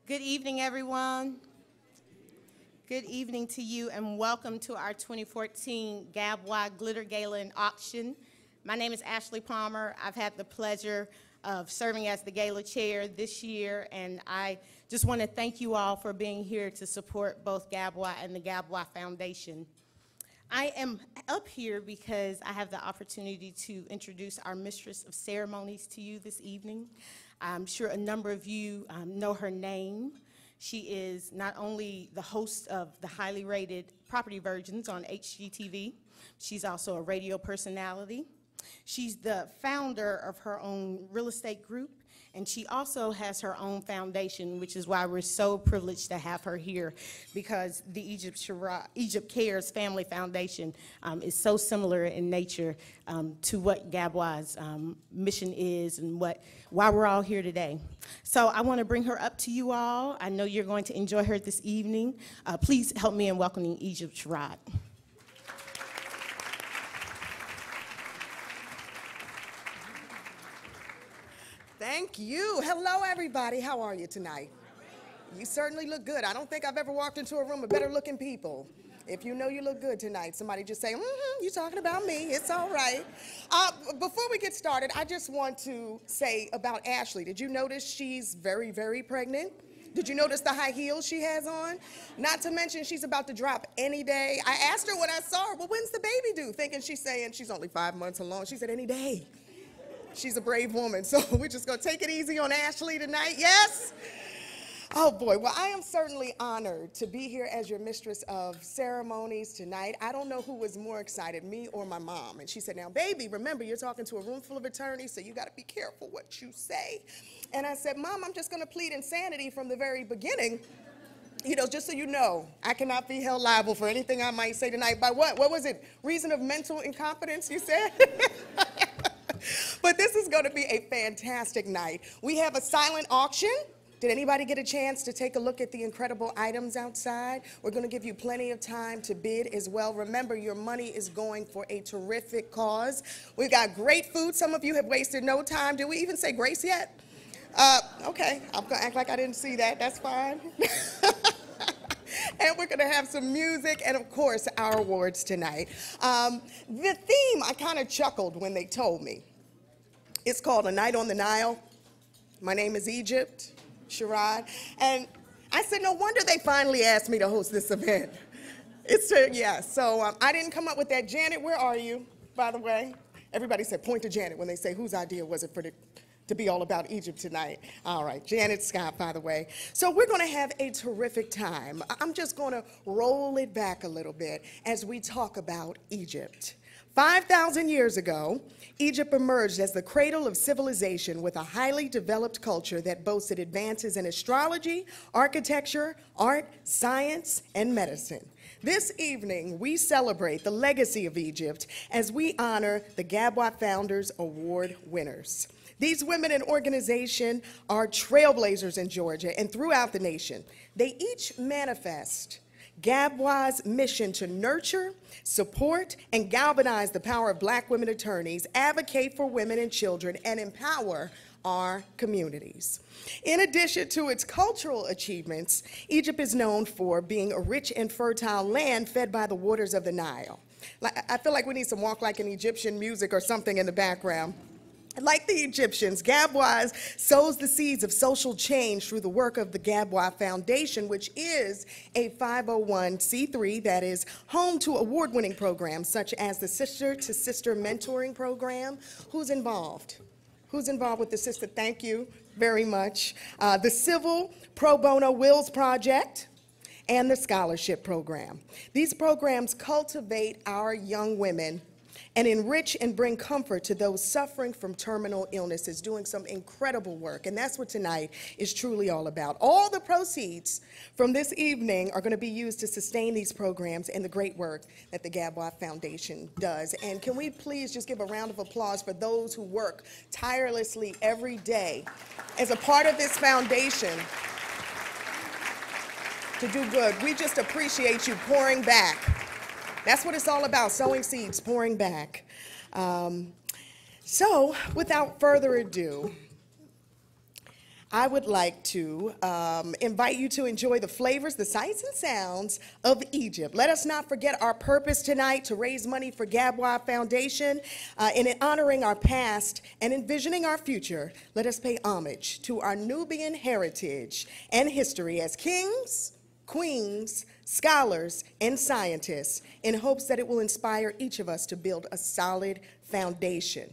Good evening, everyone. Good evening to you, and welcome to our 2014 GABWA Glitter Gala Auction. My name is Ashley Palmer. I've had the pleasure of serving as the gala chair this year, and I just want to thank you all for being here to support both GABWA and the GABWA Foundation. I am up here because I have the opportunity to introduce our Mistress of Ceremonies to you this evening. I'm sure a number of you know her name. She is not only the host of the highly rated Property Virgins on HGTV, she's also a radio personality. She's the founder of her own real estate group, and she also has her own foundation, which is why we're so privileged to have her here, because the Egypt Cares Family Foundation is so similar in nature to what GABWA's mission is and why we're all here today. So I want to bring her up to you all. I know you're going to enjoy her this evening. Please help me in welcoming Egypt Sherrod. Thank you. Hello, everybody. How are you tonight? You certainly look good. I don't think I've ever walked into a room of better-looking people. If you know you look good tonight, somebody just say, you're talking about me. It's all right. Before we get started, I just want to say about Ashley. Did you notice she's very, very pregnant? Did you notice the high heels she has on? Not to mention she's about to drop any day. I asked her when I saw her, well, when's the baby due? Thinking she's saying she's only 5 months along. She said, any day. She's a brave woman, so we're just going to take it easy on Ashley tonight, yes? Oh, boy. Well, I am certainly honored to be here as your mistress of ceremonies tonight. I don't know who was more excited, me or my mom. And she said, now, baby, remember, you're talking to a room full of attorneys, so you got to be careful what you say. And I said, Mom, I'm just going to plead insanity from the very beginning. You know, just so you know, I cannot be held liable for anything I might say tonight. By what? What was it? Reason of mental incompetence, you said? But this is going to be a fantastic night. We have a silent auction. Did anybody get a chance to take a look at the incredible items outside? We're going to give you plenty of time to bid as well. Remember, your money is going for a terrific cause. We've got great food. Some of you have wasted no time. Did we even say grace yet? Okay, I'm going to act like I didn't see that. That's fine. And we're going to have some music and, of course, our awards tonight. The theme, I kind of chuckled when they told me. It's called A Night on the Nile. My name is Egypt Sherrod. And I said, no wonder they finally asked me to host this event. So I didn't come up with that. Janet, where are you, by the way? Everybody said point to Janet when they say whose idea was it to be all about Egypt tonight. All right, Janet Scott, by the way. So we're going to have a terrific time. I'm just going to roll it back a little bit as we talk about Egypt. 5,000 years ago, Egypt emerged as the cradle of civilization with a highly developed culture that boasted advances in astrology, architecture, art, science, and medicine. This evening, we celebrate the legacy of Egypt as we honor the GABWA Founders Award winners. These women in organization are trailblazers in Georgia and throughout the nation. They each manifest GABWA's mission to nurture, support, and galvanize the power of Black women attorneys, advocate for women and children, and empower our communities. In addition to its cultural achievements, Egypt is known for being a rich and fertile land fed by the waters of the Nile. I feel like we need some Walk Like an Egyptian music or something in the background. Like the Egyptians, GABWA sows the seeds of social change through the work of the GABWA Foundation, which is a 501c3 that is home to award-winning programs such as the Sister to Sister Mentoring Program. Who's involved? Who's involved with the Sister? Thank you very much. The Civil Pro Bono Wills Project and the Scholarship Program. These programs cultivate our young women and enrich and bring comfort to those suffering from terminal illnesses, doing some incredible work. And that's what tonight is truly all about. All the proceeds from this evening are going to be used to sustain these programs and the great work that the GABWA Foundation does. And can we please just give a round of applause for those who work tirelessly every day as a part of this foundation to do good. We just appreciate you pouring back. That's what it's all about, sowing seeds, pouring back. So, without further ado, I would like to invite you to enjoy the flavors, the sights and sounds of Egypt. Let us not forget our purpose tonight to raise money for GABWA Foundation. In honoring our past and envisioning our future, let us pay homage to our Nubian heritage and history as kings, queens, scholars, and scientists in hopes that it will inspire each of us to build a solid foundation,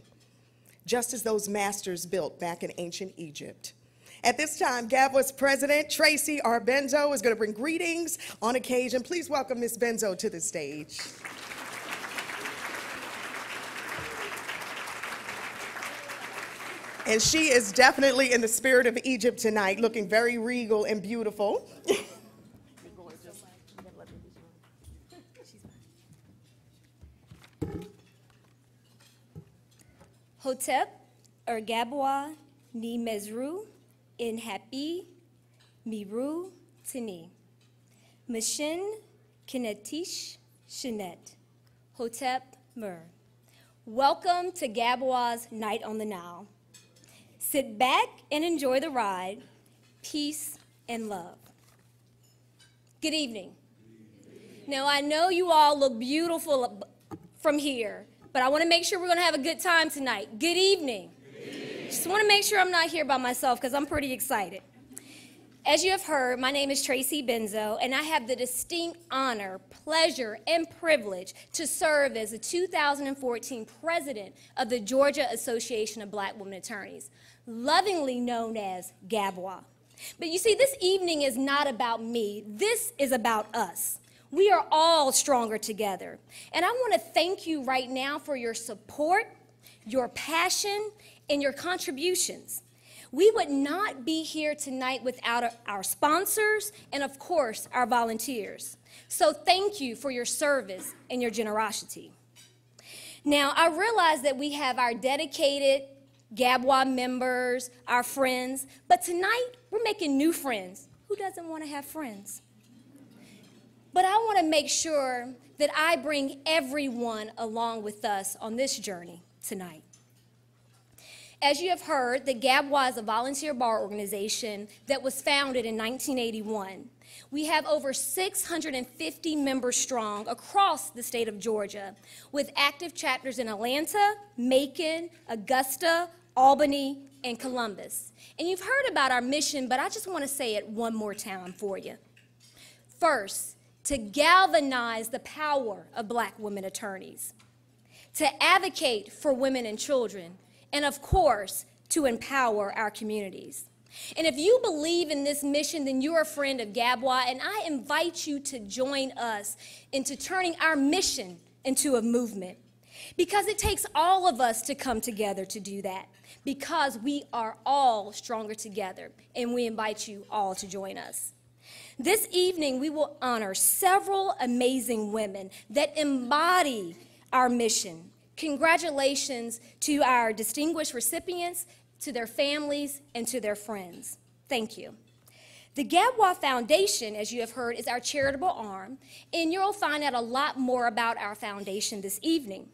just as those masters built back in ancient Egypt. At this time, GABWA's president, Tracy R. Benzo, is going to bring greetings on occasion. Please welcome Ms. Benzo to the stage. And she is definitely in the spirit of Egypt tonight, looking very regal and beautiful. Hotep, GABWA, Ni Mezru, In Happy, Miru, Tini. Mashin, Kinetish, Shinet. Hotep, Mur. Welcome to GABWA's Night on the Nile. Sit back and enjoy the ride. Peace and love. Good evening. Now, I know you all look beautiful from here, but I want to make sure we're going to have a good time tonight. Good evening. Just want to make sure I'm not here by myself because I'm pretty excited. As you have heard, my name is Tracy Benzo, and I have the distinct honor, pleasure, and privilege to serve as the 2014 president of the Georgia Association of Black Women Attorneys, lovingly known as GABWA. But you see, this evening is not about me. This is about us. We are all stronger together. And I want to thank you right now for your support, your passion, and your contributions. We would not be here tonight without our sponsors and, of course, our volunteers. So thank you for your service and your generosity. Now, I realize that we have our dedicated GABWA members, our friends, but tonight we're making new friends. Who doesn't want to have friends? But I want to make sure that I bring everyone along with us on this journey tonight. As you have heard, the GABWA is a volunteer bar organization that was founded in 1981. We have over 650 members strong across the state of Georgia, with active chapters in Atlanta, Macon, Augusta, Albany, and Columbus. And you've heard about our mission, but I just want to say it one more time for you. First, to galvanize the power of Black women attorneys, to advocate for women and children, and of course, to empower our communities. And if you believe in this mission, then you're a friend of GABWA, and I invite you to join us into turning our mission into a movement. Because it takes all of us to come together to do that, because we are all stronger together, and we invite you all to join us. This evening, we will honor several amazing women that embody our mission. Congratulations to our distinguished recipients, to their families, and to their friends. Thank you. The GABWA Foundation, as you have heard, is our charitable arm, and you'll find out a lot more about our foundation this evening.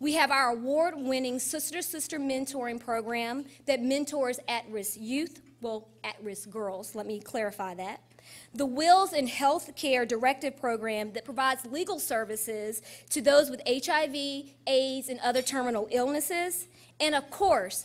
We have our award-winning sister-to-sister mentoring program that mentors at-risk youth, well, at-risk girls, let me clarify that. The Wills and Health Care Directive program that provides legal services to those with HIV, AIDS, and other terminal illnesses, and of course,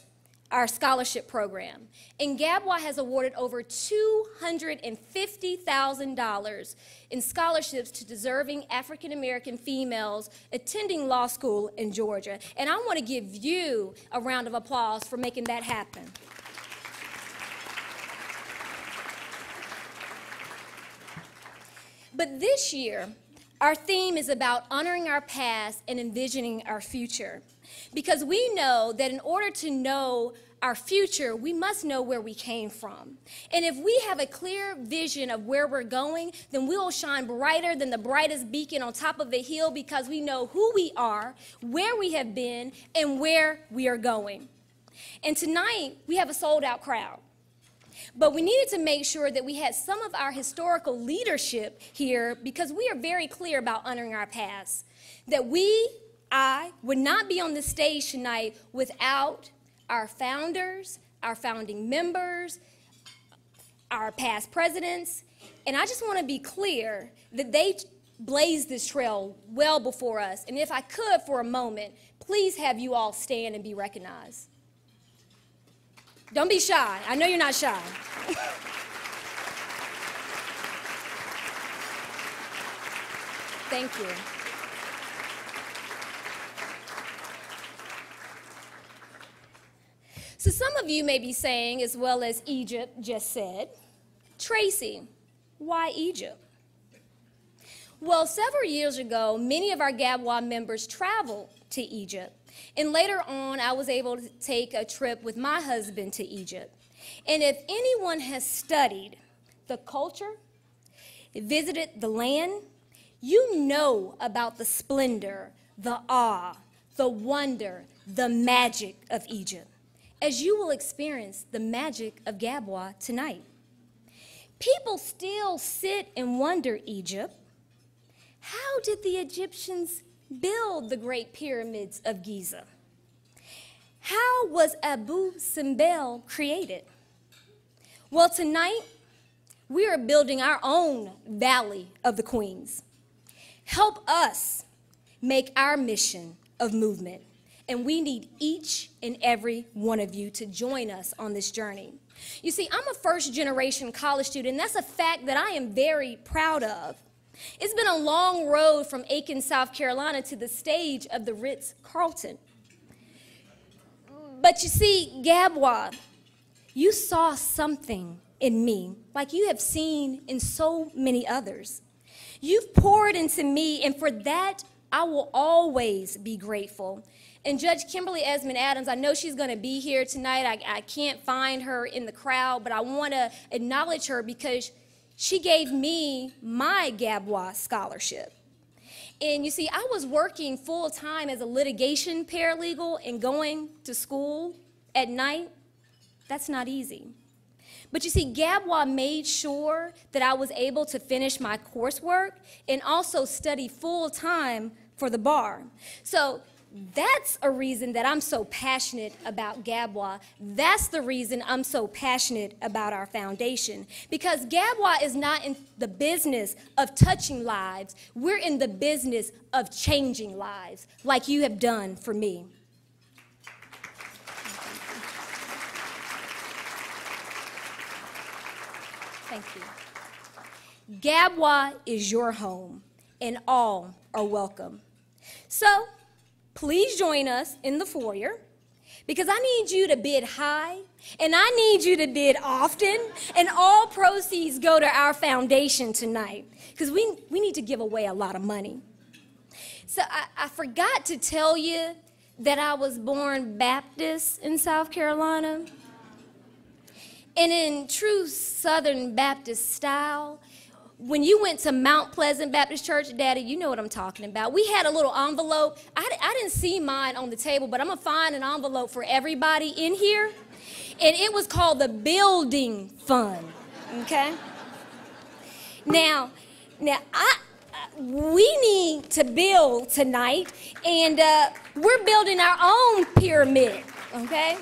our scholarship program. And GABWA has awarded over $250,000 in scholarships to deserving African-American females attending law school in Georgia. And I want to give you a round of applause for making that happen. But this year, our theme is about honoring our past and envisioning our future. Because we know that in order to know our future, we must know where we came from. And if we have a clear vision of where we're going, then we will shine brighter than the brightest beacon on top of a hill, because we know who we are, where we have been, and where we are going. And tonight, we have a sold-out crowd. But we needed to make sure that we had some of our historical leadership here, because we are very clear about honoring our past. That I would not be on this stage tonight without our founders, our founding members, our past presidents, and I just want to be clear that they blazed this trail well before us. And if I could for a moment, please have you all stand and be recognized. Don't be shy. I know you're not shy. Thank you. So some of you may be saying, as well as Egypt just said, Tracy, why Egypt? Well, several years ago, many of our GABWA members traveled to Egypt. And later on, I was able to take a trip with my husband to Egypt. And if anyone has studied the culture, visited the land, you know about the splendor, the awe, the wonder, the magic of Egypt, as you will experience the magic of GABWA tonight. People still sit and wonder, Egypt, how did the Egyptians build the great pyramids of Giza? How was Abu Simbel created? Well, tonight, we are building our own Valley of the Queens. Help us make our mission of movement, and we need each and every one of you to join us on this journey. You see, I'm a first-generation college student, and that's a fact that I am very proud of. It's been a long road from Aiken, South Carolina to the stage of the Ritz-Carlton. But you see, GABWA, you saw something in me like you have seen in so many others. You've poured into me, and for that, I will always be grateful. And Judge Kimberly Esmond Adams, I know she's going to be here tonight. I can't find her in the crowd, but I want to acknowledge her because she gave me my GABWA scholarship. And you see, I was working full-time as a litigation paralegal and going to school at night. That's not easy. But you see, GABWA made sure that I was able to finish my coursework and also study full-time for the bar. So that's a reason that I'm so passionate about GABWA. That's the reason I'm so passionate about our foundation. Because GABWA is not in the business of touching lives. We're in the business of changing lives, like you have done for me. Thank you. GABWA is your home, and all are welcome. So, please join us in the foyer, because I need you to bid high, and I need you to bid often, and all proceeds go to our foundation tonight, because we need to give away a lot of money. So I forgot to tell you that I was born Baptist in South Carolina. And in true Southern Baptist style, when you went to Mount Pleasant Baptist Church, Daddy, you know what I'm talking about. We had a little envelope. I didn't see mine on the table, but I'm going to find an envelope for everybody in here. And it was called the Building Fund, okay? Now we need to build tonight, and we're building our own pyramid, okay?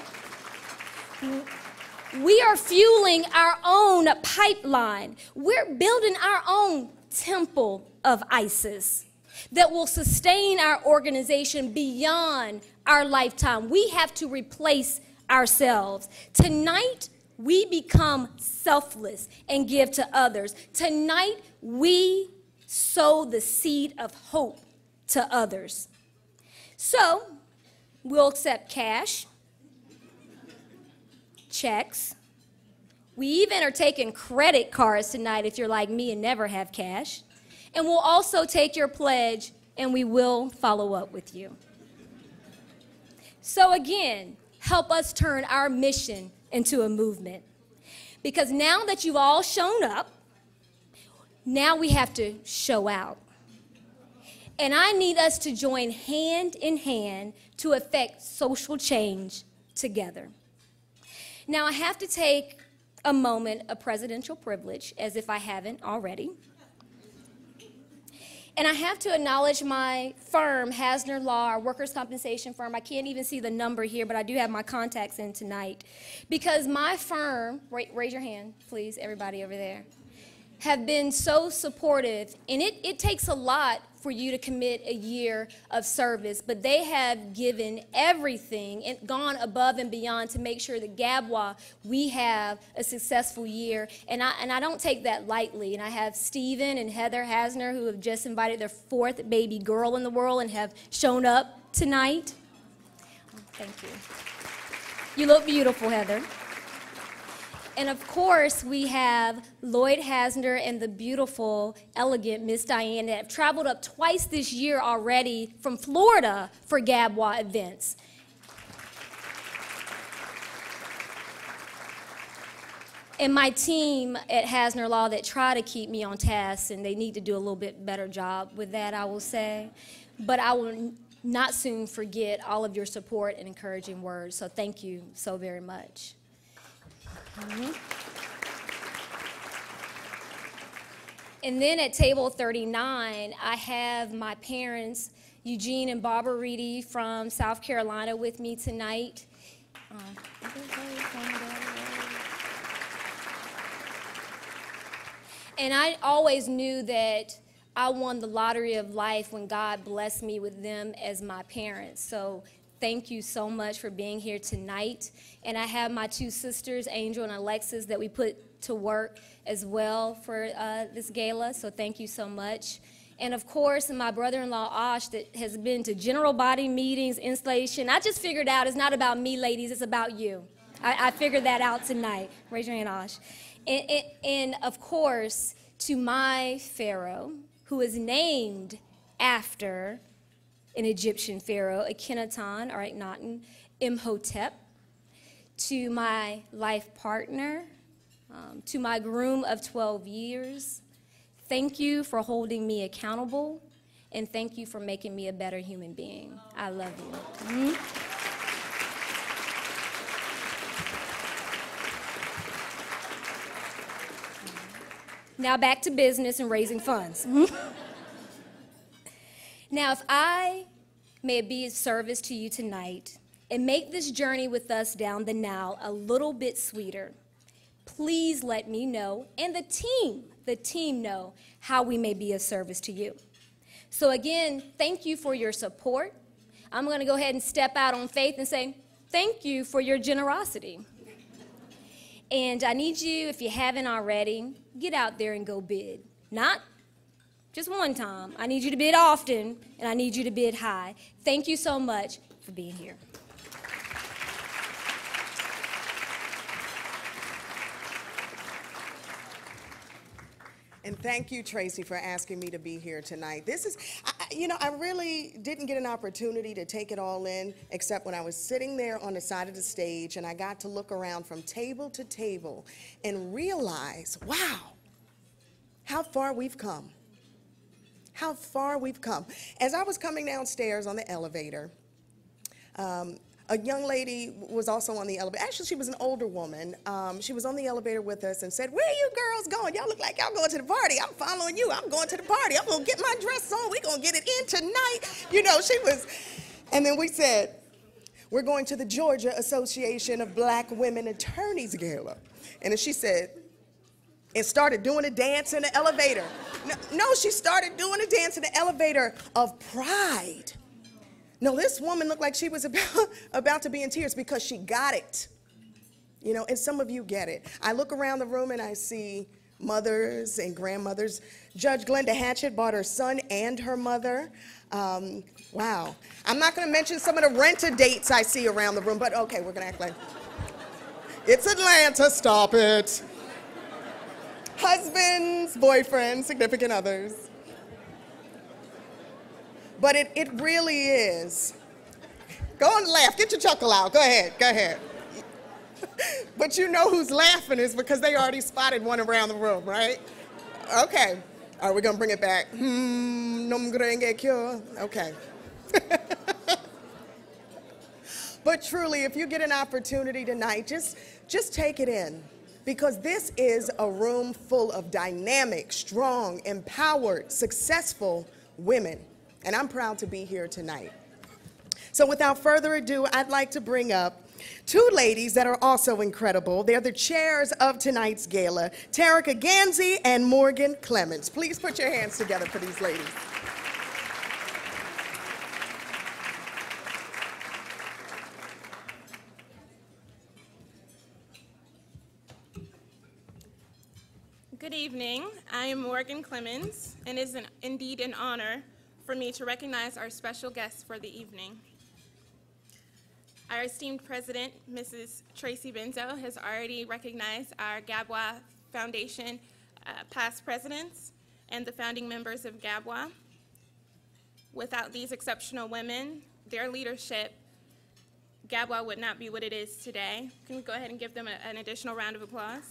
We are fueling our own pipeline. We're building our own temple of Isis that will sustain our organization beyond our lifetime. We have to replace ourselves. Tonight, we become selfless and give to others. Tonight, we sow the seed of hope to others. So, we'll accept cash, checks. We even are taking credit cards tonight if you're like me and never have cash. And we'll also take your pledge, and we will follow up with you. So again, help us turn our mission into a movement. Because now that you've all shown up, now we have to show out. And I need us to join hand in hand to effect social change together. Now, I have to take a moment of presidential privilege, as if I haven't already. And I have to acknowledge my firm, Hasner Law, our workers' compensation firm. I can't even see the number here, but I do have my contacts in tonight. Because my firm, raise your hand, please, everybody over there, have been so supportive. And it takes a lot for you to commit a year of service, but they have given everything and gone above and beyond to make sure that GABWA, we have a successful year. And I don't take that lightly. And I have Stephen and Heather Hasner, who have just invited their 4th baby girl in the world and have shown up tonight. Oh, thank you. You look beautiful, Heather. And of course, we have Lloyd Hasner and the beautiful, elegant Miss Diane that have traveled up twice this year already from Florida for GABWA events. And my team at Hasner Law that try to keep me on task, and they need to do a little bit better job with that, I will say. But I will not soon forget all of your support and encouraging words. So thank you so very much. And then at table 39, I have my parents, Eugene and Barbara Reedy from South Carolina, with me tonight. And I always knew that I won the lottery of life when God blessed me with them as my parents. So thank you so much for being here tonight. And I have my 2 sisters, Angel and Alexis, that we put to work as well for this gala, so thank you so much. And of course, my brother-in-law, Osh, that has been to general body meetings, installation. I just figured out it's not about me, ladies, it's about you. I figured that out tonight. Raise your hand, Osh. And of course, to my Pharaoh, who is named after an Egyptian pharaoh, Akhenaton, or Akhenaten, Imhotep, to my life partner, to my groom of 12 years, thank you for holding me accountable, and thank you for making me a better human being. I love you. Now back to business and raising funds. Now, if I may be of service to you tonight and make this journey with us down the Nile a little bit sweeter, please let me know, and the team know how we may be of service to you. So again, thank you for your support. I'm going to go ahead and step out on faith and say, thank you for your generosity. And I need you, if you haven't already, get out there and go bid. Not just one time. I need you to bid often, and I need you to bid high. Thank you so much for being here. And thank you, Tracy, for asking me to be here tonight. This is, I really didn't get an opportunity to take it all in, except when I was sitting there on the side of the stage and I got to look around from table to table and realize, wow, how far we've come. How far we've come. As I was coming downstairs on the elevator, a young lady was also on the elevator. Actually, she was an older woman. She was on the elevator with us and said, where are you girls going? Y'all look like y'all going to the party. I'm following you. I'm going to the party. I'm going to get my dress on. We're going to get it in tonight. You know, she was. And then we said, we're going to the Georgia Association of Black Women Attorneys Gala. And then she said, and started doing a dance in the elevator. No, she started doing a dance in the elevator of pride. No, this woman looked like she was about to be in tears because she got it. You know, and some of you get it. I look around the room and I see mothers and grandmothers. Judge Glenda Hatchett brought her son and her mother. Wow. I'm not going to mention some of the rented dates I see around the room, but okay, we're going to act like it's Atlanta, stop it. Husbands, boyfriends, significant others. But it really is. Go and laugh. Get your chuckle out. Go ahead. Go ahead. But you know who's laughing is because they already spotted one around the room, right? Okay. All right, we're going to bring it back. Okay. But truly, if you get an opportunity tonight, just take it in. Because this is a room full of dynamic, strong, empowered, successful women. And I'm proud to be here tonight. So without further ado, I'd like to bring up two ladies that are also incredible. They're the chairs of tonight's gala, Terica Ganzi and Morgan Clemens. Please put your hands together for these ladies. Good evening. I am Morgan Clemens, and it is indeed an honor for me to recognize our special guests for the evening. Our esteemed president, Mrs. Tracy Benzo, has already recognized our GABWA Foundation past presidents and the founding members of GABWA. Without these exceptional women, their leadership, GABWA would not be what it is today. Can we go ahead and give them an additional round of applause?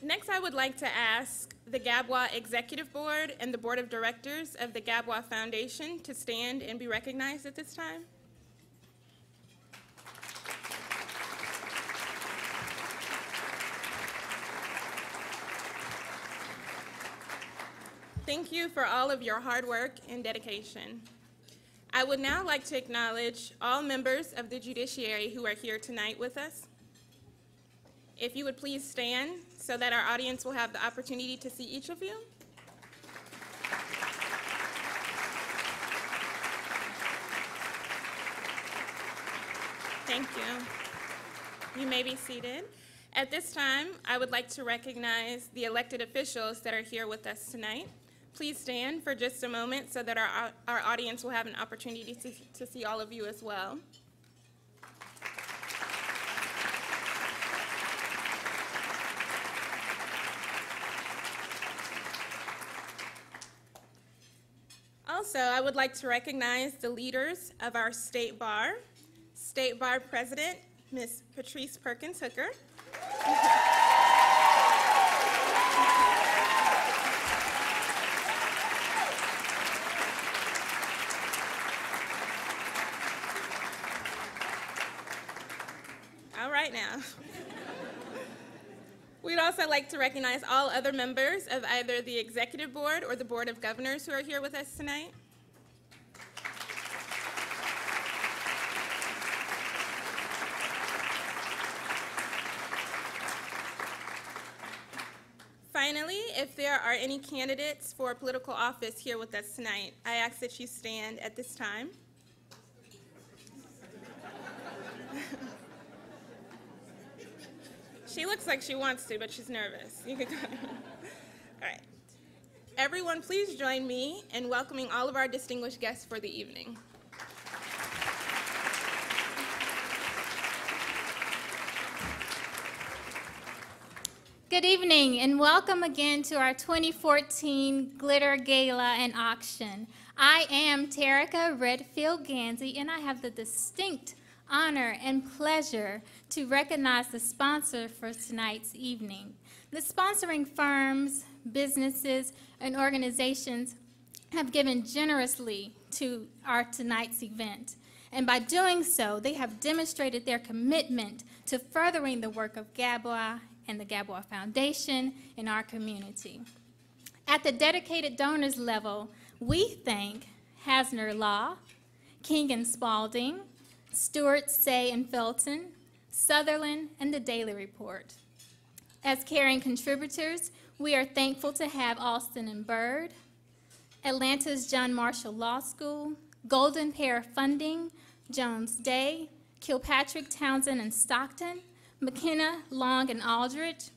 Next, I would like to ask the GABWA Executive Board and the Board of Directors of the GABWA Foundation to stand and be recognized at this time. Thank you for all of your hard work and dedication. I would now like to acknowledge all members of the judiciary who are here tonight with us. If you would please stand so that our audience will have the opportunity to see each of you. Thank you. You may be seated. At this time, I would like to recognize the elected officials that are here with us tonight. Please stand for just a moment so that our audience will have an opportunity to see all of you as well. Also, I would like to recognize the leaders of our State Bar. State Bar President, Ms. Patrice Perkins Hooker. All right now. We'd also like to recognize all other members of either the Executive Board or the Board of Governors who are here with us tonight. Finally, if there are any candidates for political office here with us tonight, I ask that you stand at this time. She looks like she wants to, but she's nervous. You can go. All right. Everyone, please join me in welcoming all of our distinguished guests for the evening. Good evening, and welcome again to our 2014 Glitter Gala and Auction. I am Terica Redfield Ganzi, and I have the distinct honor and pleasure to recognize the sponsor for tonight's evening. The sponsoring firms, businesses, and organizations have given generously to our tonight's event. And by doing so, they have demonstrated their commitment to furthering the work of GABWA and the GABWA Foundation in our community. At the dedicated donors level, we thank Hasner Law, King and Spalding, Stewart, Say, and Felton, Sutherland, and the Daily Report. As caring contributors, we are thankful to have Alston and Bird, Atlanta's John Marshall Law School, Golden Pear Funding, Jones Day, Kilpatrick, Townsend, and Stockton, McKenna, Long, and Aldrich,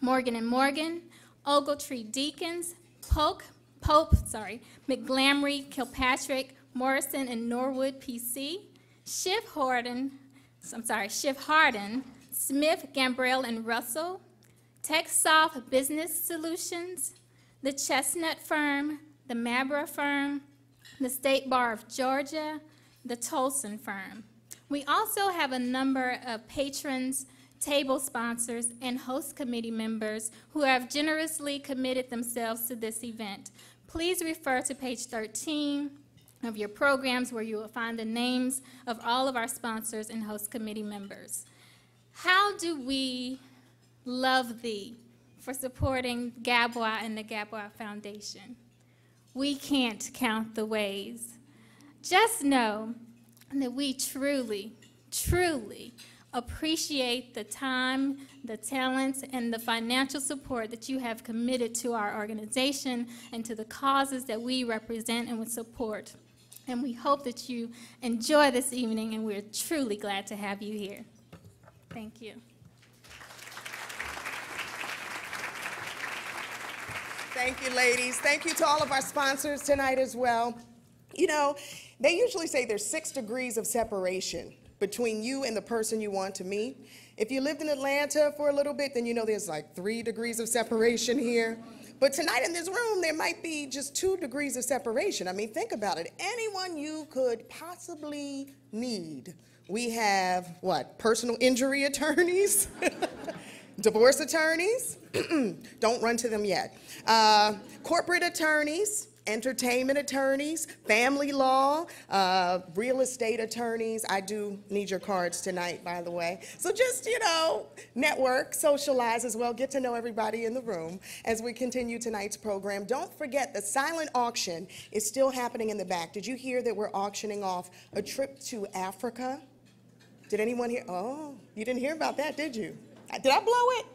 Morgan and Morgan, Ogletree Deacons, Pope, McGlamry, Kilpatrick, Morrison, and Norwood PC, Schiff Harden, Smith, Gambrell, and Russell, TechSoft Business Solutions, the Chestnut Firm, the Mabra Firm, the State Bar of Georgia, the Tolson Firm. We also have a number of patrons, table sponsors, and host committee members who have generously committed themselves to this event. Please refer to page 13 of your programs where you will find the names of all of our sponsors and host committee members. How do we love thee for supporting GABWA and the GABWA Foundation. We can't count the ways. Just know that we truly, truly appreciate the time, the talents, and the financial support that you have committed to our organization and to the causes that we represent and would support. And we hope that you enjoy this evening, and we're truly glad to have you here. Thank you. Thank you, ladies. Thank you to all of our sponsors tonight as well. You know, they usually say there's 6 degrees of separation between you and the person you want to meet. If you lived in Atlanta for a little bit, then you know there's like 3 degrees of separation here. But tonight in this room, there might be just 2 degrees of separation. I mean, think about it. Anyone you could possibly need. We have, what, personal injury attorneys? Divorce attorneys, don't run to them yet. Corporate attorneys, entertainment attorneys, family law, real estate attorneys. I do need your cards tonight, by the way. So just, you know, network, socialize as well, get to know everybody in the room as we continue tonight's program. Don't forget the silent auction is still happening in the back. Did you hear that we're auctioning off a trip to Africa? Did anyone hear? Oh, you didn't hear about that, did you? Did I blow it?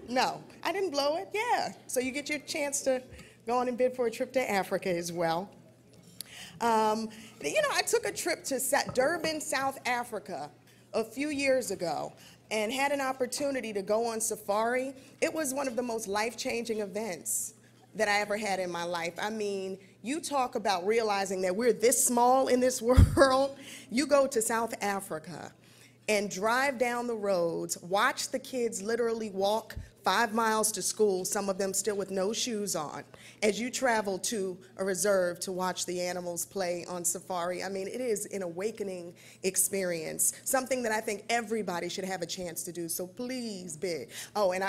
No, I didn't blow it. Yeah. So you get your chance to go on and bid for a trip to Africa as well. You know, I took a trip to Durban, South Africa a few years ago and had an opportunity to go on safari. It was one of the most life-changing events that I ever had in my life. I mean, you talk about realizing that we're this small in this world. You go to South Africa and drive down the roads, watch the kids literally walk 5 miles to school, some of them still with no shoes on, as you travel to a reserve to watch the animals play on safari. I mean, it is an awakening experience, something that I think everybody should have a chance to do, so please bid. Oh, and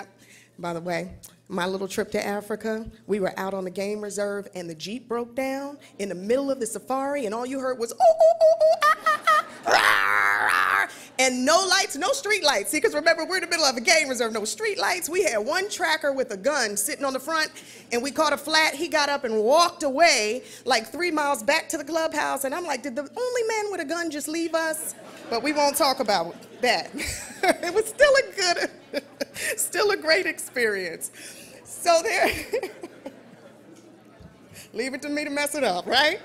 by the way, my little trip to Africa, we were out on the game reserve and the Jeep broke down in the middle of the safari and all you heard was, ooh, ooh, ooh, ooh, ah, ah, ah, rah, rah, and no lights, no street lights. See, because remember, we're in the middle of a game reserve, no street lights. We had one tracker with a gun sitting on the front and we caught a flat. He got up and walked away like 3 miles back to the clubhouse. And I'm like, did the only man with a gun just leave us? But we won't talk about that. It was still a great experience. So there, leave it to me to mess it up, right?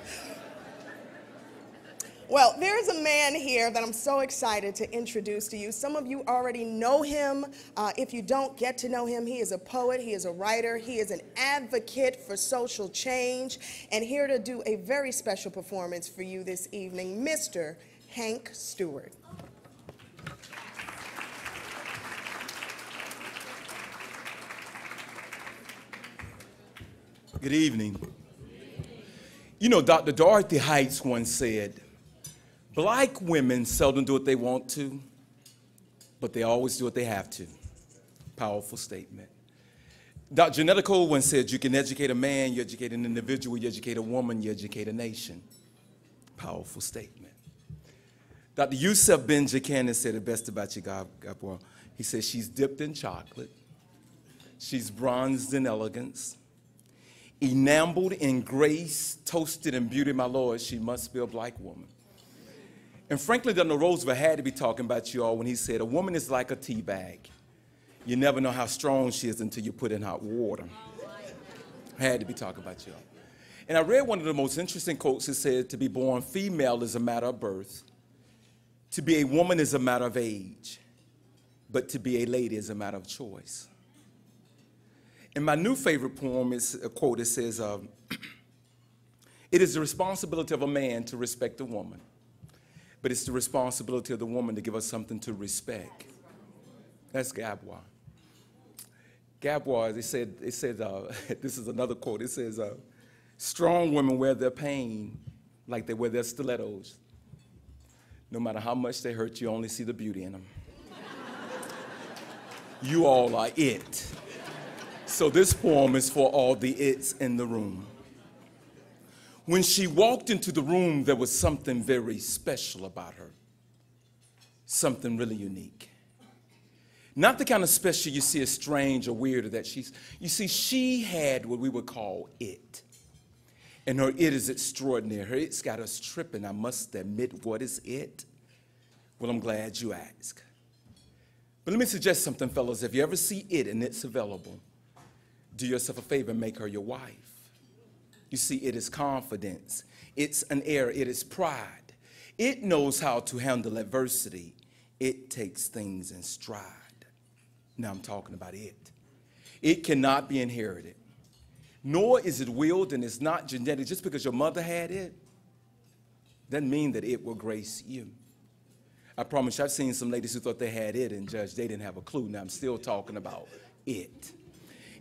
Well, there's a man here that I'm so excited to introduce to you. Some of you already know him. If you don't get to know him, he is a poet, he is a writer, he is an advocate for social change, and here to do a very special performance for you this evening, Mr. Hank Stewart. Good evening. You know, Dr. Dorothy Heights once said, black women seldom do what they want to, but they always do what they have to. Powerful statement. Dr. Janetta Cole once said, you can educate a man, you educate an individual, you educate a woman, you educate a nation. Powerful statement. Dr. Yusuf Benjamin said it best about you, GABWA. He said, she's dipped in chocolate, she's bronzed in elegance, enameled in grace, toasted in beauty, my Lord, she must be a black woman. And Franklin Delano Roosevelt had to be talking about you all when he said, a woman is like a tea bag. You never know how strong she is until you put in hot water. Had to be talking about you all. And I read one of the most interesting quotes. It said, to be born female is a matter of birth. To be a woman is a matter of age. But to be a lady is a matter of choice. And my new favorite poem is a quote that says, it is the responsibility of a man to respect a woman, but it's the responsibility of the woman to give us something to respect. That's GABWA. GABWA, it said this is another quote, it says, strong women wear their pain like they wear their stilettos. No matter how much they hurt, you only see the beauty in them. You all are it. So this poem is for all the it's in the room. When she walked into the room, there was something very special about her, something really unique. Not the kind of special you see as strange or weird or that you see, she had what we would call it. And her it is extraordinary. Her it's got us tripping. I must admit, what is it? Well, I'm glad you asked. But let me suggest something, fellas. If you ever see it and it's available, do yourself a favor and make her your wife. You see, it is confidence. It's an air. It is pride. It knows how to handle adversity. It takes things in stride. Now I'm talking about it. It cannot be inherited, nor is it willed, and it's not genetic. Just because your mother had it doesn't mean that it will grace you. I promise you, I've seen some ladies who thought they had it and judged they didn't have a clue. Now I'm still talking about it.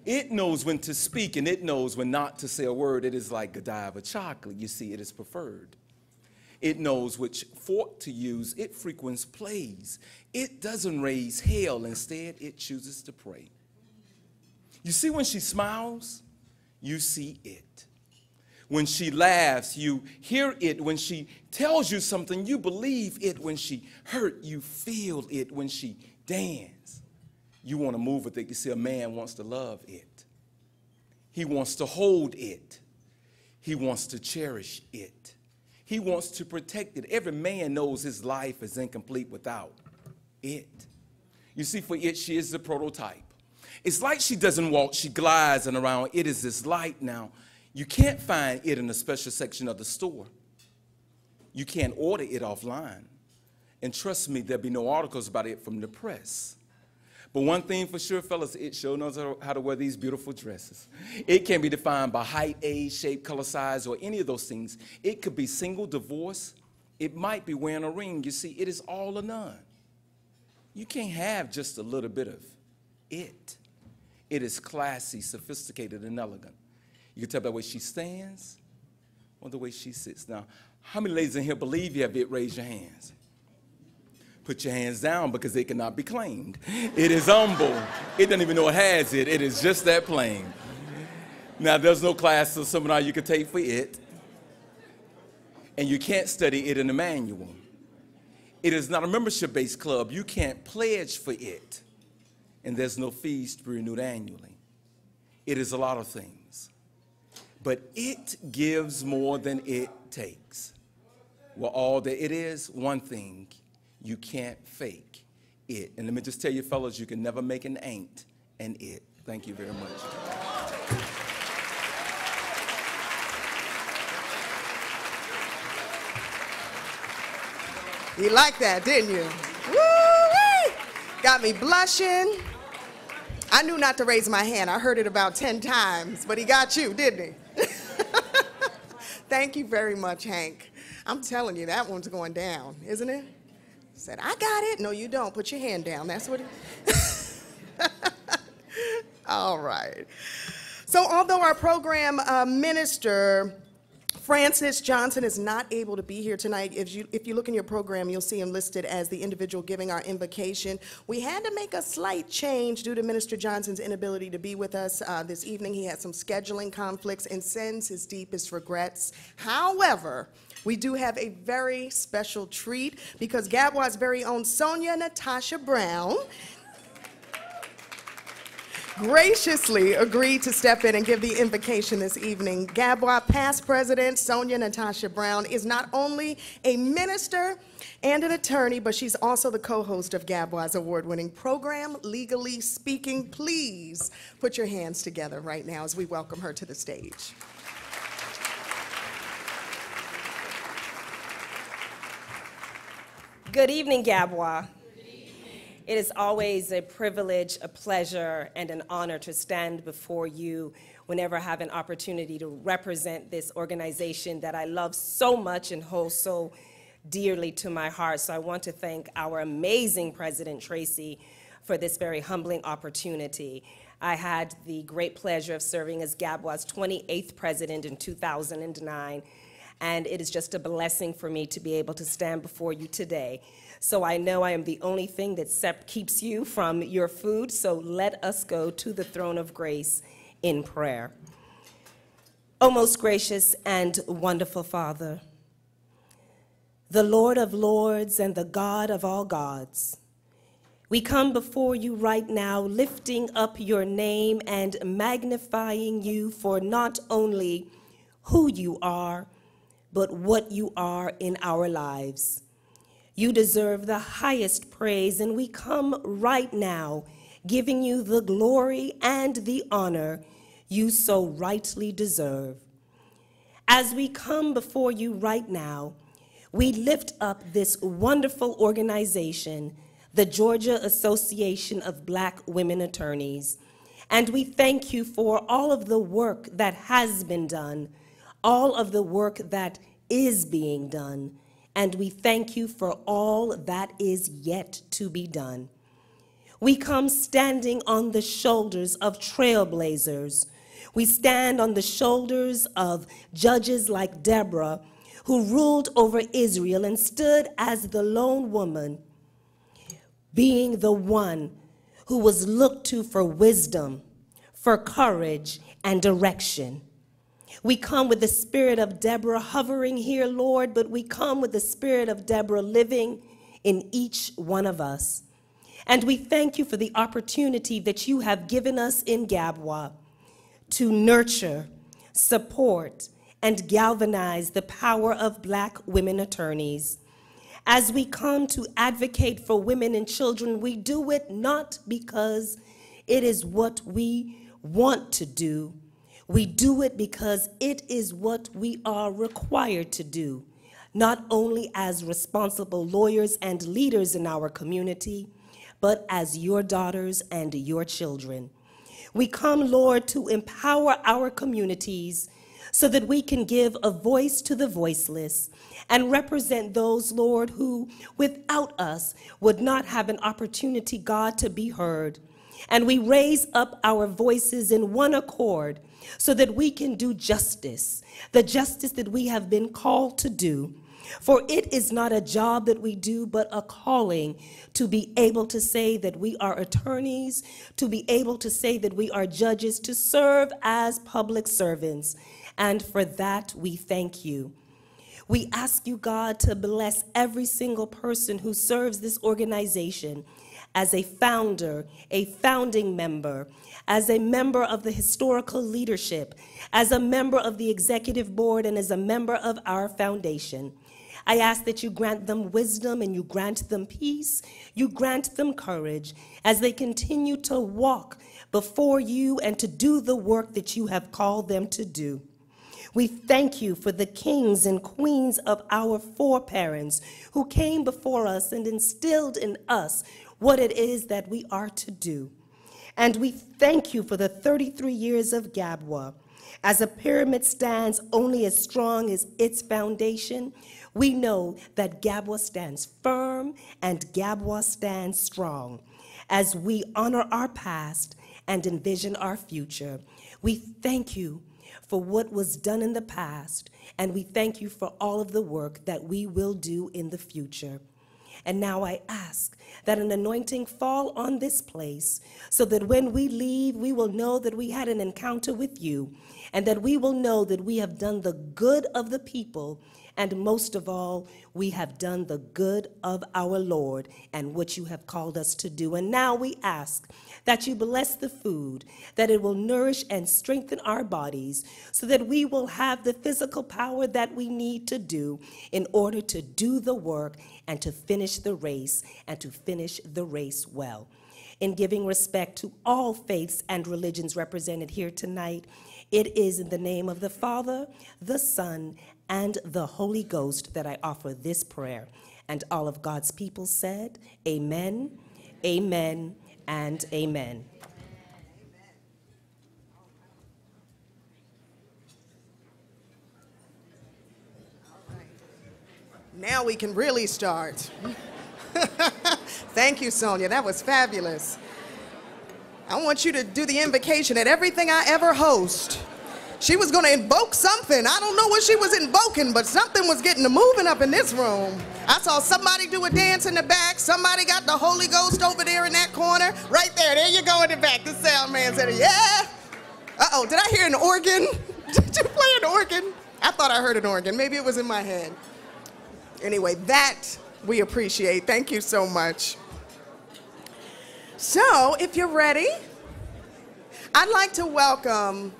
It knows when to speak, and it knows when not to say a word. It is like Godiva chocolate. You see, it is preferred. It knows which fork to use. It frequents plays. It doesn't raise hell. Instead, it chooses to pray. You see, when she smiles, you see it. When she laughs, you hear it. When she tells you something, you believe it. When she hurt, you feel it. When she dances, you want to move with it. You see, a man wants to love it. He wants to hold it. He wants to cherish it. He wants to protect it. Every man knows his life is incomplete without it. You see, for it, she is the prototype. It's like she doesn't walk, she glides, and around it is this light. Now, you can't find it in a special section of the store. You can't order it offline. And trust me, there'll be no articles about it from the press. But one thing for sure, fellas, it sure knows how to wear these beautiful dresses. It can be defined by height, age, shape, color, size, or any of those things. It could be single, divorce. It might be wearing a ring. You see, it is all or none. You can't have just a little bit of it. It is classy, sophisticated, and elegant. You can tell by the way she stands or the way she sits. Now, how many ladies in here believe you have it? Raise your hands. Put your hands down because it cannot be claimed. It is humble. It doesn't even know it has it. It is just that plain. Now, there's no class or seminar you can take for it. And you can't study it in a manual. It is not a membership-based club. You can't pledge for it. And there's no fees to be renewed annually. It is a lot of things. But it gives more than it takes. Well, all that it is, one thing, you can't fake it. And let me just tell you, fellas, you can never make an ain't an it. Thank you very much. You liked that, didn't you? Woo-wee! Got me blushing. I knew not to raise my hand. I heard it about 10 times, but he got you, didn't he? Thank you very much, Hank. I'm telling you, that one's going down, isn't it? Said, I got it. No, you don't. Put your hand down. That's what it All right. So although our program minister, Francis Johnson, is not able to be here tonight, if you look in your program, you'll see him listed as the individual giving our invocation. We had to make a slight change due to Minister Johnson's inability to be with us this evening. He had some scheduling conflicts and sends his deepest regrets. However, we do have a very special treat because GABWA's very own Sonia Natasha Brown graciously agreed to step in and give the invocation this evening. GABWA past president Sonia Natasha Brown is not only a minister and an attorney, but she's also the co-host of GABWA's award-winning program, Legally Speaking. Please put your hands together right now as we welcome her to the stage. Good evening, GABWA. It is always a privilege, a pleasure, and an honor to stand before you whenever I have an opportunity to represent this organization that I love so much and hold so dearly to my heart. So I want to thank our amazing President Tracy for this very humbling opportunity. I had the great pleasure of serving as GABWA's 28th president in 2009. And it is just a blessing for me to be able to stand before you today. So I know I am the only thing that keeps you from your food, so let us go to the throne of grace in prayer. O most gracious and wonderful Father, the Lord of lords and the God of all gods, We come before you right now, lifting up your name and magnifying you for not only who you are, but what you are in our lives. You deserve the highest praise, and we come right now giving you the glory and the honor you so rightly deserve. As we come before you right now, we lift up this wonderful organization, the Georgia Association of Black Women Attorneys, and we thank you for all of the work that has been done, all of the work that is being done, and we thank you for all that is yet to be done. We come standing on the shoulders of trailblazers. We stand on the shoulders of judges like Deborah, who ruled over Israel and stood as the lone woman, being the one who was looked to for wisdom, for courage, and direction. We come with the spirit of Deborah hovering here, Lord, but we come with the spirit of Deborah living in each one of us. And we thank you for the opportunity that you have given us in GABWA to nurture, support, and galvanize the power of Black women attorneys. As we come to advocate for women and children, we do it not because it is what we want to do. We do it because it is what we are required to do, not only as responsible lawyers and leaders in our community, but as your daughters and your children. We come, Lord, to empower our communities so that we can give a voice to the voiceless and represent those, Lord, who without us would not have an opportunity, God, to be heard. And we raise up our voices in one accord so that we can do justice, the justice that we have been called to do. For it is not a job that we do, but a calling to be able to say that we are attorneys, to be able to say that we are judges, to serve as public servants. And for that, we thank you. We ask you, God, to bless every single person who serves this organization as a founder, a founding member, as a member of the historical leadership, as a member of the executive board, and as a member of our foundation. I ask that you grant them wisdom and you grant them peace, you grant them courage as they continue to walk before you and to do the work that you have called them to do. We thank you for the kings and queens of our foreparents who came before us and instilled in us what it is that we are to do. And we thank you for the 33 years of GABWA. As a pyramid stands only as strong as its foundation, we know that GABWA stands firm and GABWA stands strong. As we honor our past and envision our future, we thank you for what was done in the past, and we thank you for all of the work that we will do in the future. And now I ask that an anointing fall on this place so that when we leave, we will know that we had an encounter with you, and that we will know that we have done the good of the people, and most of all, we have done the good of our Lord and what you have called us to do. And now we ask that you bless the food, that it will nourish and strengthen our bodies so that we will have the physical power that we need to do in order to do the work and to finish the race and to finish the race well. In giving respect to all faiths and religions represented here tonight, it is in the name of the Father, the Son, and the Holy Ghost that I offer this prayer. And all of God's people said, amen, amen, and amen. Now we can really start. Thank you, Sonia. That was fabulous. I want you to do the invocation at everything I ever host. She was going to invoke something. I don't know what she was invoking, but something was getting to moving up in this room. I saw somebody do a dance in the back. Somebody got the Holy Ghost over there in that corner. Right there. There you go in the back. The sound man said, yeah. Uh-oh, did I hear an organ? Did you play an organ? I thought I heard an organ. Maybe it was in my head. Anyway, that we appreciate. Thank you so much. So, if you're ready, I'd like to welcome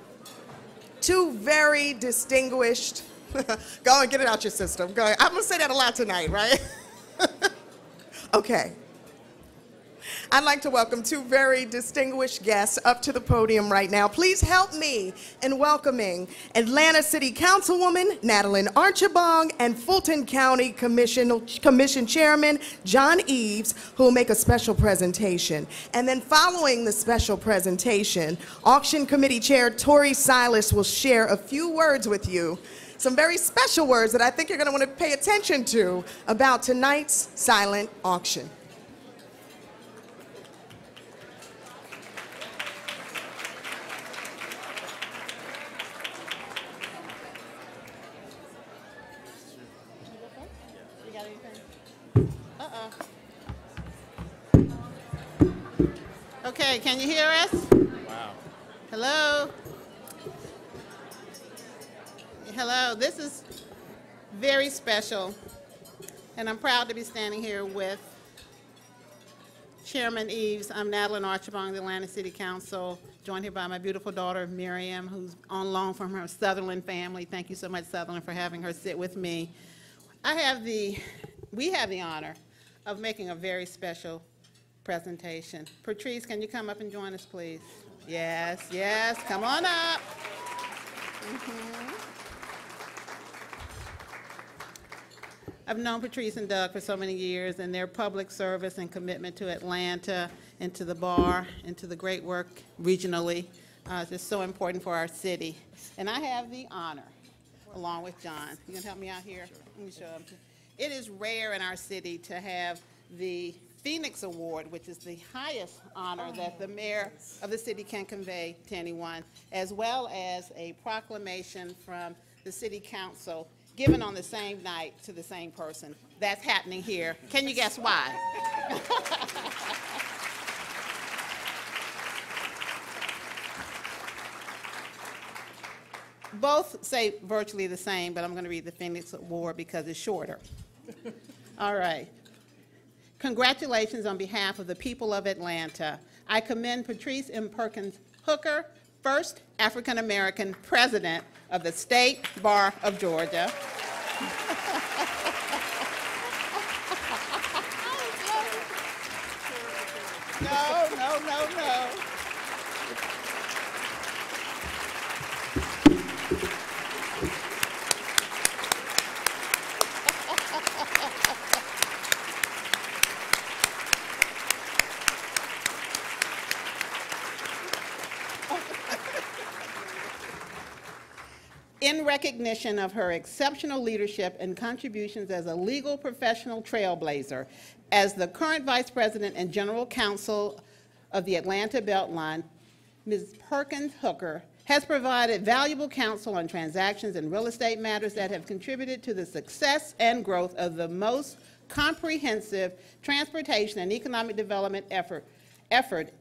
two very distinguished, go and get it out your system. Go ahead. I'm gonna say that a lot tonight, right? Okay. I'd like to welcome two very distinguished guests up to the podium right now. Please help me in welcoming Atlanta City Councilwoman Natalie Archibong and Fulton County Commission Chairman John Eves, who will make a special presentation. And then following the special presentation, Auction Committee Chair Tori Silas will share a few words with you, some very special words that I think you're going to want to pay attention to about tonight's silent auction. Okay, can you hear us? Wow. Hello? Hello, this is very special, and I'm proud to be standing here with Chairman Eves. I'm Natalie Archibong, the Atlanta City Council, joined here by my beautiful daughter, Miriam, who's on loan from her Sutherland family. Thank you so much, Sutherland, for having her sit with me. We have the honor of making a very special presentation. Patrice, can you come up and join us, please? Yes, yes, come on up. I've known Patrice and Doug for so many years, and their public service and commitment to Atlanta and to the bar and to the great work regionally is just so important for our city. And I have the honor, along with John. You can help me out here? Sure. Let me show them. It is rare in our city to have the Phoenix Award, which is the highest honor that the mayor of the city can convey to anyone, as well as a proclamation from the city council given on the same night to the same person. That's happening here. Can you guess why? Both say virtually the same, but I'm going to read the Phoenix Award because it's shorter. All right. Congratulations on behalf of the people of Atlanta. I commend Patrice M. Perkins Hooker, first African-American president of the State Bar of Georgia. No. In recognition of her exceptional leadership and contributions as a legal professional trailblazer, as the current Vice President and General Counsel of the Atlanta Beltline, Ms. Perkins Hooker has provided valuable counsel on transactions and real estate matters that have contributed to the success and growth of the most comprehensive transportation and economic development effort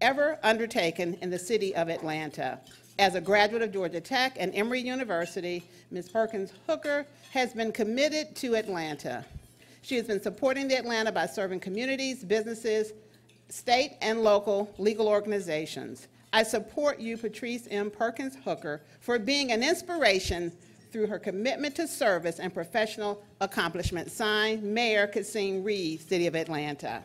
ever undertaken in the city of Atlanta. As a graduate of Georgia Tech and Emory University, Ms. Perkins Hooker has been committed to Atlanta. She has been supporting the Atlanta by serving communities, businesses, state and local legal organizations. I support you, Patrice M. Perkins Hooker, for being an inspiration through her commitment to service and professional accomplishment. Signed, Mayor Kasim Reed, City of Atlanta.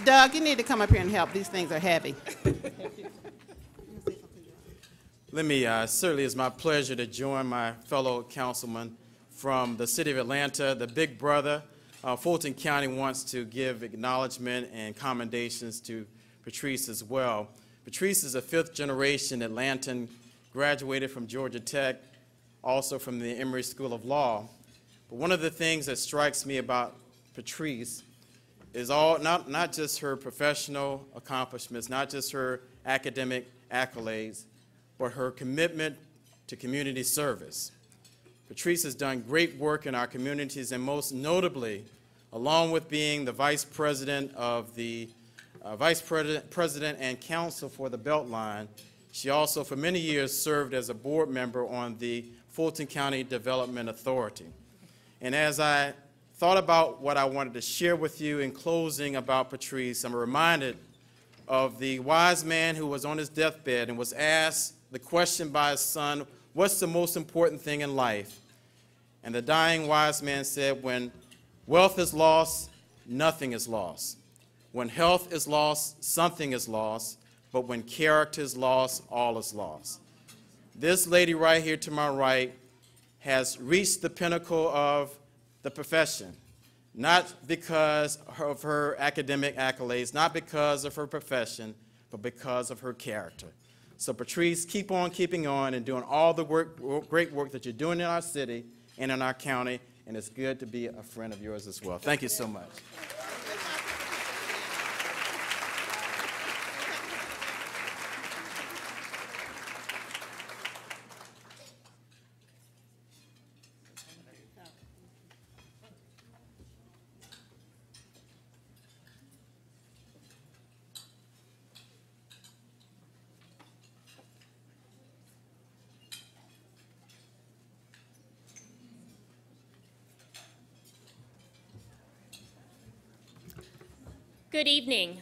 Doug, you need to come up here and help. These things are heavy. Let me, certainly it's my pleasure to join my fellow councilman from the city of Atlanta, the big brother. Fulton County wants to give acknowledgement and commendations to Patrice as well. Patrice is a fifth-generation Atlantan, graduated from Georgia Tech, also from the Emory School of Law. But one of the things that strikes me about Patrice is not just her professional accomplishments, not just her academic accolades, but her commitment to community service. Patrice has done great work in our communities, and most notably, along with being the Vice President of the Vice President and Counsel for the Beltline, she also for many years served as a board member on the Fulton County Development Authority. And as I thought about what I wanted to share with you in closing about Patrice, I'm reminded of the wise man who was on his deathbed and was asked the question by his son, what's the most important thing in life? And the dying wise man said, when wealth is lost, nothing is lost. When health is lost, something is lost. But when character is lost, all is lost. This lady right here to my right has reached the pinnacle of the profession, not because of her academic accolades, not because of her profession, but because of her character. So Patrice, keep on keeping on and doing all the great work that you're doing in our city and in our county, and it's good to be a friend of yours as well. Thank you so much. Good evening.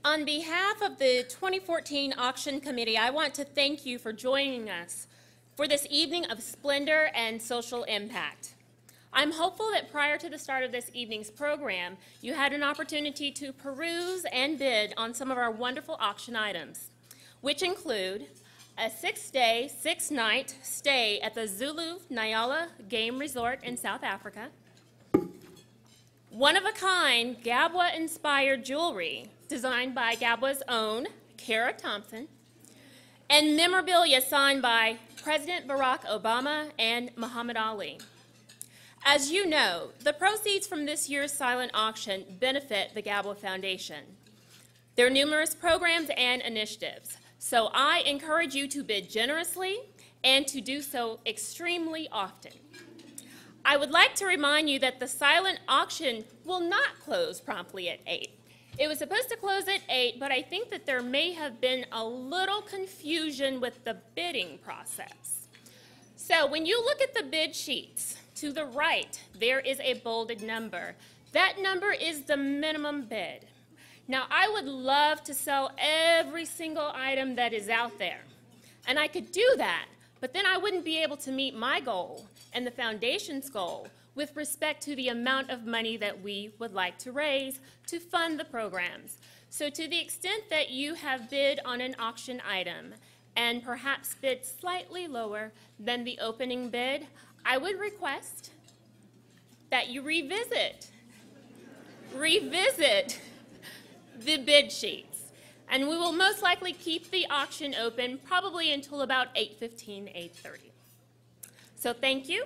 On behalf of the 2014 Auction Committee, I want to thank you for joining us for this evening of splendor and social impact. I'm hopeful that prior to the start of this evening's program, you had an opportunity to peruse and bid on some of our wonderful auction items, which include a 6-day, 6-night stay at the Zulu Nyala Game Resort in South Africa, one-of-a-kind GABWA-inspired jewelry designed by GABWA's own Kara Thompson, and memorabilia signed by President Barack Obama and Muhammad Ali. As you know, the proceeds from this year's silent auction benefit the GABWA Foundation. There are numerous programs and initiatives, so I encourage you to bid generously and to do so extremely often. I would like to remind you that the silent auction will not close promptly at 8. It was supposed to close at 8, but I think that there may have been a little confusion with the bidding process. So when you look at the bid sheets, to the right, there is a bolded number. That number is the minimum bid. Now, I would love to sell every single item that is out there, and I could do that, but then I wouldn't be able to meet my goal and the foundation's goal with respect to the amount of money that we would like to raise to fund the programs. So to the extent that you have bid on an auction item and perhaps bid slightly lower than the opening bid, I would request that you revisit the bid sheets. And we will most likely keep the auction open probably until about 8:15, 8:30. So thank you,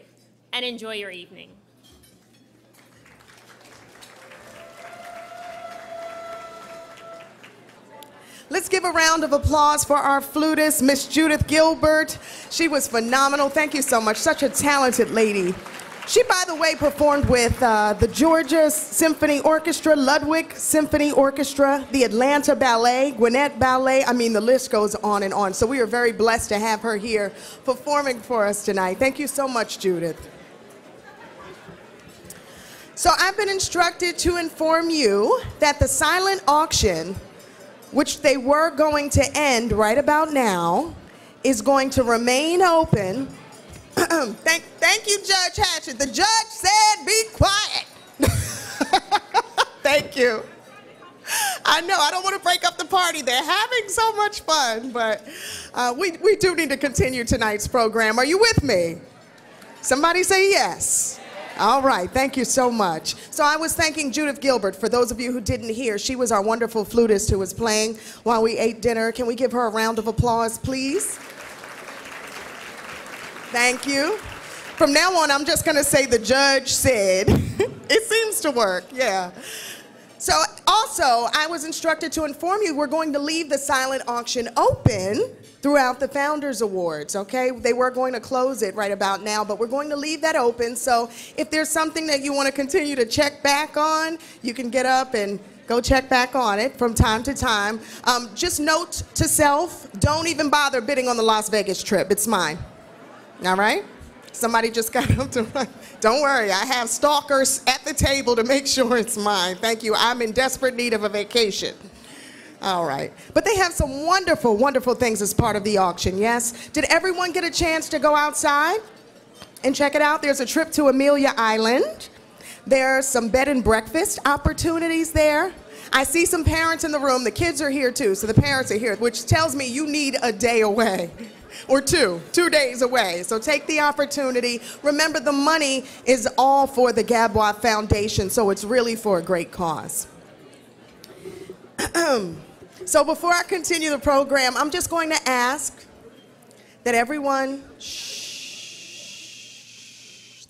and enjoy your evening. Let's give a round of applause for our flutist, Miss Judith Gilbert. She was phenomenal. Thank you so much. Such a talented lady. She, by the way, performed with the Georgia Symphony Orchestra, Ludwig Symphony Orchestra, the Atlanta Ballet, Gwinnett Ballet. I mean, the list goes on and on. So we are very blessed to have her here performing for us tonight. Thank you so much, Judith. So I've been instructed to inform you that the silent auction, which they were going to end right about now, is going to remain open. Thank you, Judge Hatchett. The judge said be quiet. Thank you. I know, I don't want to break up the party. They're having so much fun, but we do need to continue tonight's program. Are you with me? Somebody say yes. All right, thank you so much. So I was thanking Judith Gilbert. For those of you who didn't hear, she was our wonderful flutist who was playing while we ate dinner. Can we give her a round of applause, please? Thank you. From now on, I'm just going to say the judge said. It seems to work, yeah. So also, I was instructed to inform you we're going to leave the silent auction open throughout the Founders Awards, okay? They were going to close it right about now, but we're going to leave that open. So if there's something that you want to continue to check back on, you can get up and go check back on it from time to time. Just note to self, don't even bother bidding on the Las Vegas trip. It's mine. All right? Somebody just got up to run. Don't worry, I have stalkers at the table to make sure it's mine. Thank you. I'm in desperate need of a vacation. All right. But they have some wonderful, wonderful things as part of the auction, yes? Did everyone get a chance to go outside and check it out? There's a trip to Amelia Island. There's some bed and breakfast opportunities there. I see some parents in the room. The kids are here too, so the parents are here, which tells me you need a day away. Or 2 days away. So take the opportunity. Remember, the money is all for the GABWA Foundation, so it's really for a great cause. So before I continue the program, I'm just going to ask that everyone, shh.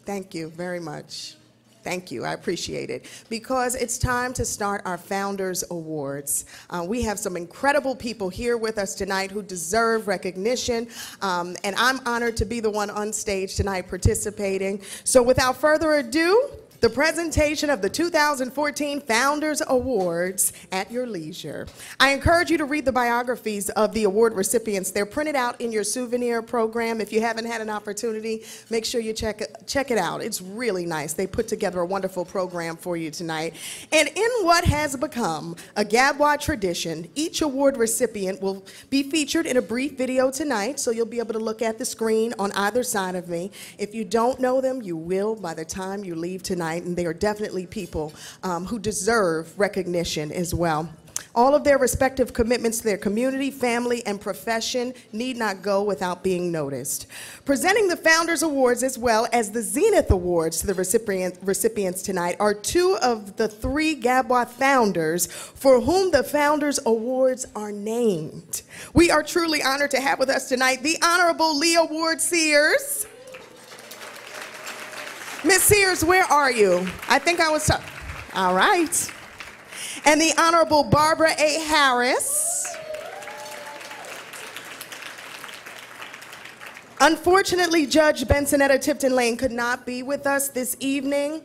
Thank you very much. Thank you, I appreciate it. Because it's time to start our Founders Awards. We have some incredible people here with us tonight who deserve recognition, and I'm honored to be the one on stage tonight participating. So without further ado, the presentation of the 2014 Founders Awards at your leisure. I encourage you to read the biographies of the award recipients. They're printed out in your souvenir program. If you haven't had an opportunity, make sure you check it out. It's really nice. They put together a wonderful program for you tonight. And in what has become a GABWA tradition, each award recipient will be featured in a brief video tonight, so you'll be able to look at the screen on either side of me. If you don't know them, you will by the time you leave tonight. And they are definitely people who deserve recognition as well. All of their respective commitments to their community, family, and profession need not go without being noticed. Presenting the Founders Awards as well as the Zenith Awards to the recipients tonight are 2 of the 3 GABWA founders for whom the Founders Awards are named. We are truly honored to have with us tonight the Honorable Leah Ward Sears. Miss Sears, where are you? I think I was all right. And the Honorable Barbara A. Harris. Unfortunately, Judge Bensonetta Tipton Lane could not be with us this evening.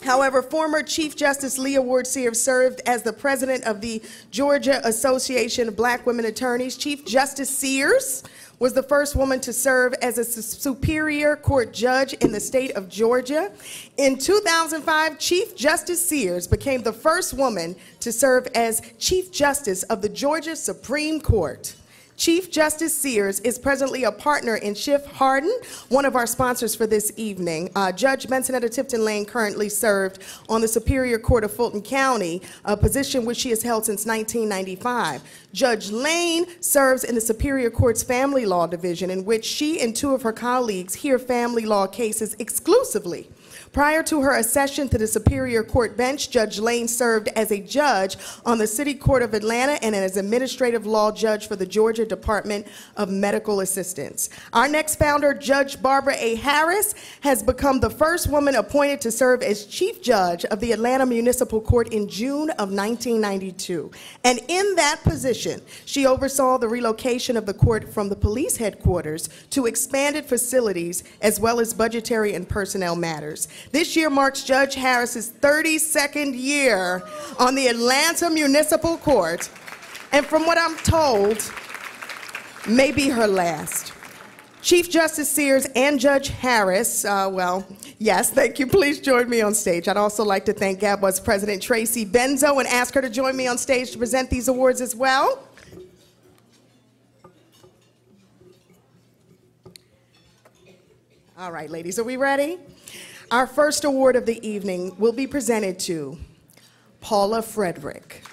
However, former Chief Justice Leah Ward Sears served as the president of the Georgia Association of Black Women Attorneys. Chief Justice Sears was the first woman to serve as a Superior Court judge in the state of Georgia. In 2005, Chief Justice Sears became the first woman to serve as Chief Justice of the Georgia Supreme Court. Chief Justice Sears is presently a partner in Schiff Hardin, one of our sponsors for this evening. Judge Bensonetta Tipton Lane currently served on the Superior Court of Fulton County, a position which she has held since 1995. Judge Lane serves in the Superior Court's Family Law Division, in which she and 2 of her colleagues hear family law cases exclusively. Prior to her accession to the Superior Court bench, Judge Lane served as a judge on the City Court of Atlanta and as administrative law judge for the Georgia Department of Medical Assistance. Our next founder, Judge Barbara A. Harris, has become the first woman appointed to serve as Chief Judge of the Atlanta Municipal Court in June of 1992. And in that position, she oversaw the relocation of the court from the police headquarters to expanded facilities, as well as budgetary and personnel matters. This year marks Judge Harris's 32nd year on the Atlanta Municipal Court, and from what I'm told, may be her last. Chief Justice Sears and Judge Harris, well, yes, thank you. Please join me on stage. I'd also like to thank GABWA's President Tracy Benzo and ask her to join me on stage to present these awards as well. All right, ladies, are we ready? Our first award of the evening will be presented to Paula Frederick.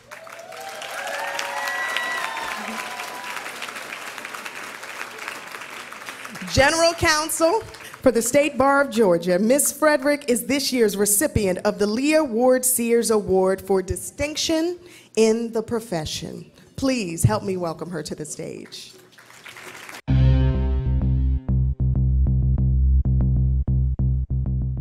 General Counsel for the State Bar of Georgia, Ms. Frederick is this year's recipient of the Leah Ward Sears Award for Distinction in the Profession. Please help me welcome her to the stage.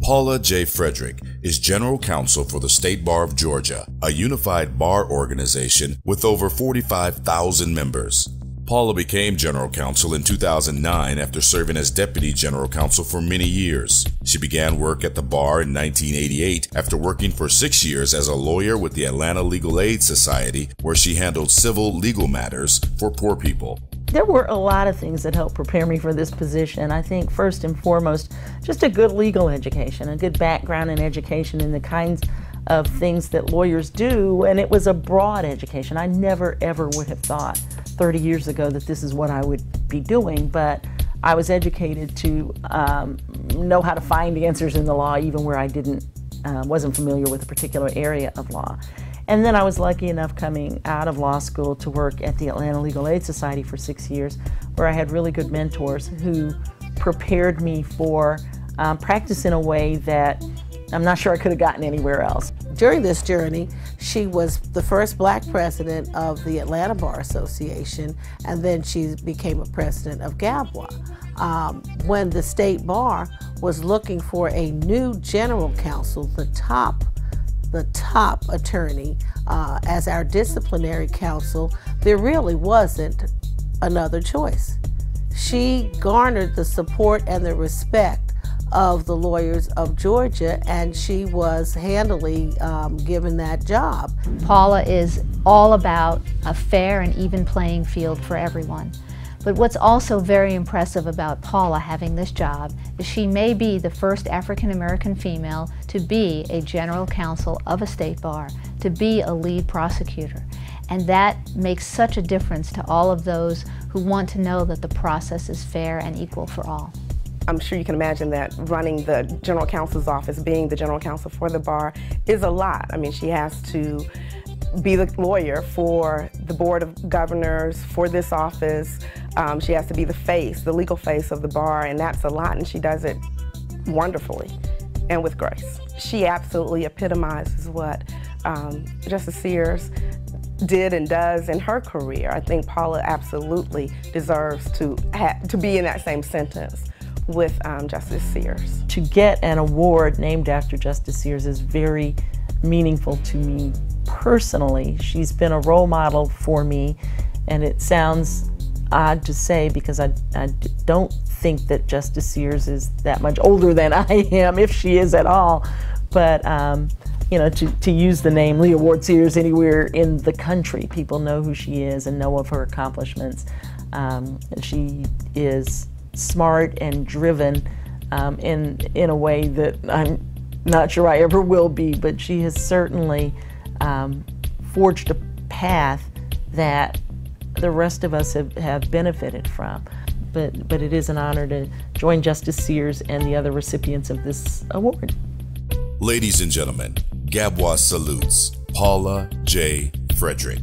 Paula J. Frederick is General Counsel for the State Bar of Georgia, a unified bar organization with over 45,000 members. Paula became General Counsel in 2009 after serving as Deputy General Counsel for many years. She began work at the bar in 1988 after working for 6 years as a lawyer with the Atlanta Legal Aid Society, where she handled civil legal matters for poor people. There were a lot of things that helped prepare me for this position. I think first and foremost, just a good legal education, a good background in education and the kinds of things that lawyers do, and it was a broad education. I never ever would have thought 30 years ago that this is what I would be doing, but I was educated to know how to find answers in the law even where I wasn't familiar with a particular area of law. And then I was lucky enough coming out of law school to work at the Atlanta Legal Aid Society for 6 years, where I had really good mentors who prepared me for practice in a way that I'm not sure I could have gotten anywhere else. During this journey, she was the first Black president of the Atlanta Bar Association, and then she became a president of GABWA. When the State Bar was looking for a new general counsel, the top attorney as our disciplinary counsel, there really wasn't another choice. She garnered the support and the respect of the lawyers of Georgia, and she was handily given that job. Paula is all about a fair and even playing field for everyone. But what's also very impressive about Paula having this job is she may be the first African-American female to be a general counsel of a state bar, to be a lead prosecutor. And that makes such a difference to all of those who want to know that the process is fair and equal for all. I'm sure you can imagine that running the general counsel's office, being the general counsel for the bar, is a lot. I mean, she has to be the lawyer for the Board of Governors, for this office. She has to be the face, the legal face of the bar, and that's a lot, and she does it wonderfully and with grace. She absolutely epitomizes what Justice Sears did and does in her career. I think Paula absolutely deserves to be in that same sentence with Justice Sears. To get an award named after Justice Sears is very meaningful to me personally. She's been a role model for me, and it sounds odd to say because I don't think that Justice Sears is that much older than I am, if she is at all. But you know, to use the name Leah Ward Sears anywhere in the country, people know who she is and know of her accomplishments. She is smart and driven in a way that I'm not sure I ever will be, but she has certainly forged a path that the rest of us have benefited from. But it is an honor to join Justice Sears and the other recipients of this award. Ladies and gentlemen, GABWA salutes Paula J. Frederick.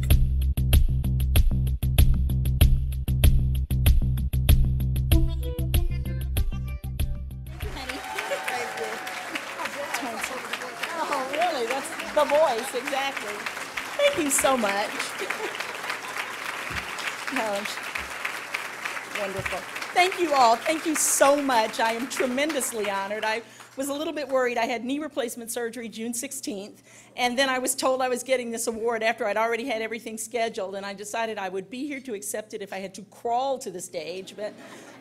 Oh, really? That's the voice, exactly. Thank you so much. Wonderful. Thank you all. Thank you so much. I am tremendously honored. I was a little bit worried. I had knee replacement surgery June 16th, and then I was told I was getting this award after I'd already had everything scheduled, and I decided I would be here to accept it if I had to crawl to the stage, but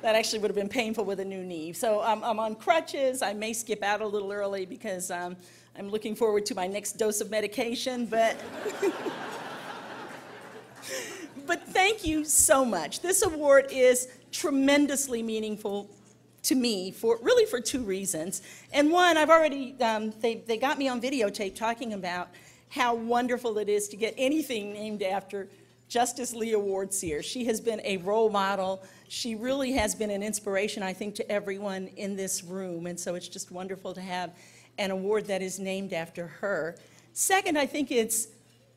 that actually would have been painful with a new knee. So I'm on crutches. I may skip out a little early because I'm looking forward to my next dose of medication, but but thank you so much. This award is tremendously meaningful to me really for two reasons. And one, I've already, they got me on videotape talking about how wonderful it is to get anything named after Justice Leah Ward Sears. She has been a role model. She really has been an inspiration, I think, to everyone in this room. And so it's just wonderful to have an award that is named after her. Second, I think it's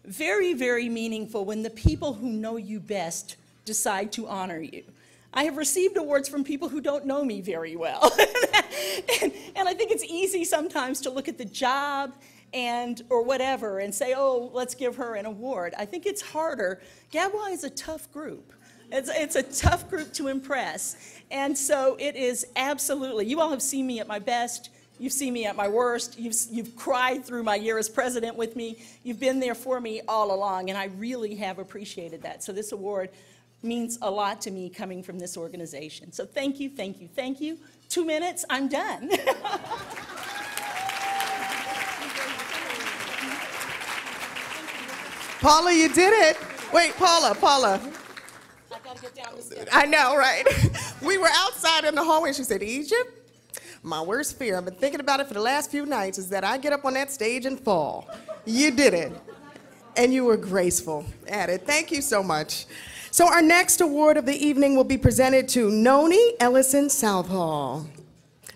very, very meaningful when the people who know you best decide to honor you. I have received awards from people who don't know me very well. and I think it's easy sometimes to look at the job or whatever and say, oh, let's give her an award. I think it's harder. GABWA is a tough group. It's a tough group to impress. And so it is absolutely, you all have seen me at my best. You've seen me at my worst. You've cried through my year as president with me. You've been there for me all along, and I really have appreciated that. So this award means a lot to me coming from this organization. So thank you, thank you, thank you. 2 minutes, I'm done. Paula, you did it. Wait, Paula. gotta get down the steps. I know, right? We were outside in the hallway, and she said, Egypt, my worst fear, I've been thinking about it for the last few nights, is that I get up on that stage and fall. You did it. And you were graceful at it. Thank you so much. So our next award of the evening will be presented to Noni Ellison Southall,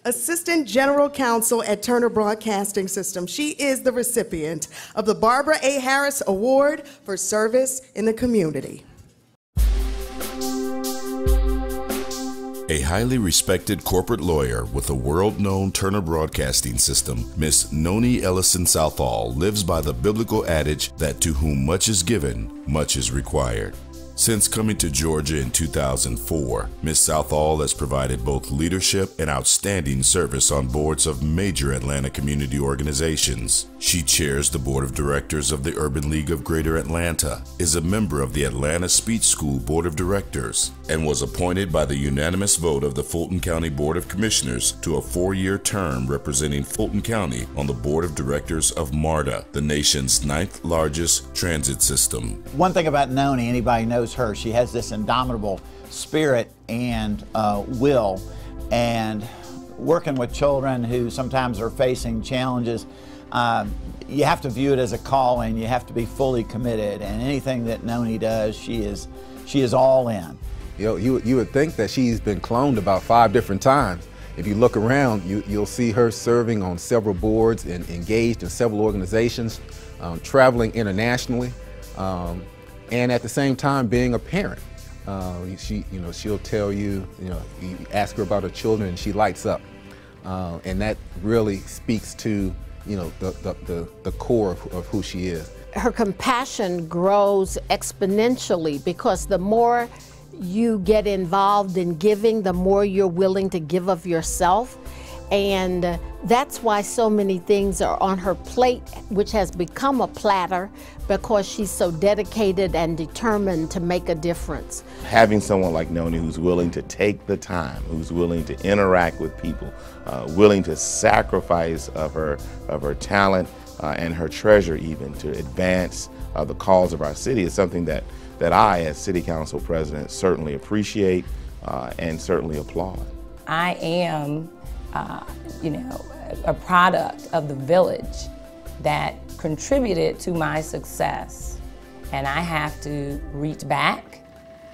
Assistant General Counsel at Turner Broadcasting System. She is the recipient of the Barbara A. Harris Award for Service in the Community. A highly respected corporate lawyer with a world-known Turner Broadcasting System, Miss Noni Ellison Southall lives by the biblical adage that to whom much is given, much is required. Since coming to Georgia in 2004, Ms. Southall has provided both leadership and outstanding service on boards of major Atlanta community organizations. She chairs the Board of Directors of the Urban League of Greater Atlanta, is a member of the Atlanta Speech School Board of Directors, and was appointed by the unanimous vote of the Fulton County Board of Commissioners to a 4-year term representing Fulton County on the Board of Directors of MARTA, the nation's 9th largest transit system. One thing about Noni, anybody knows her, she has this indomitable spirit and will, and working with children who sometimes are facing challenges, you have to view it as a calling. You have to be fully committed, and anything that Noni does, she is all in. You would think that she's been cloned about 5 different times. If you look around, you'll see her serving on several boards and engaged in several organizations, traveling internationally, and at the same time being a parent. She'll tell you, you ask her about her children and she lights up. And that really speaks to, the core of who she is. Her compassion grows exponentially because the more you get involved in giving, the more you're willing to give of yourself. And that's why so many things are on her plate, which has become a platter, because she's so dedicated and determined to make a difference. Having someone like Noni who's willing to take the time, who's willing to interact with people, willing to sacrifice of her talent and her treasure even to advance the cause of our city is something that I, as City Council President, certainly appreciate and certainly applaud. I am a product of the village that contributed to my success. And I have to reach back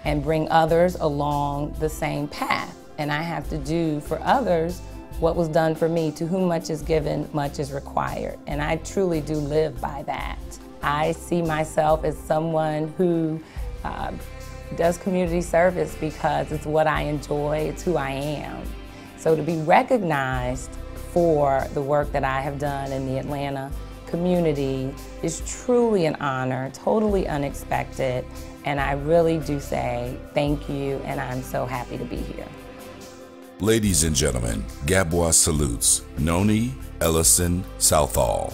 and bring others along the same path. And I have to do for others what was done for me. To whom much is given, much is required. And I truly do live by that. I see myself as someone who does community service because it's what I enjoy, it's who I am. So to be recognized for the work that I have done in the Atlanta community is truly an honor, totally unexpected, and I really do say thank you, and I'm so happy to be here. Ladies and gentlemen, GABWA salutes Noni Ellison Southall.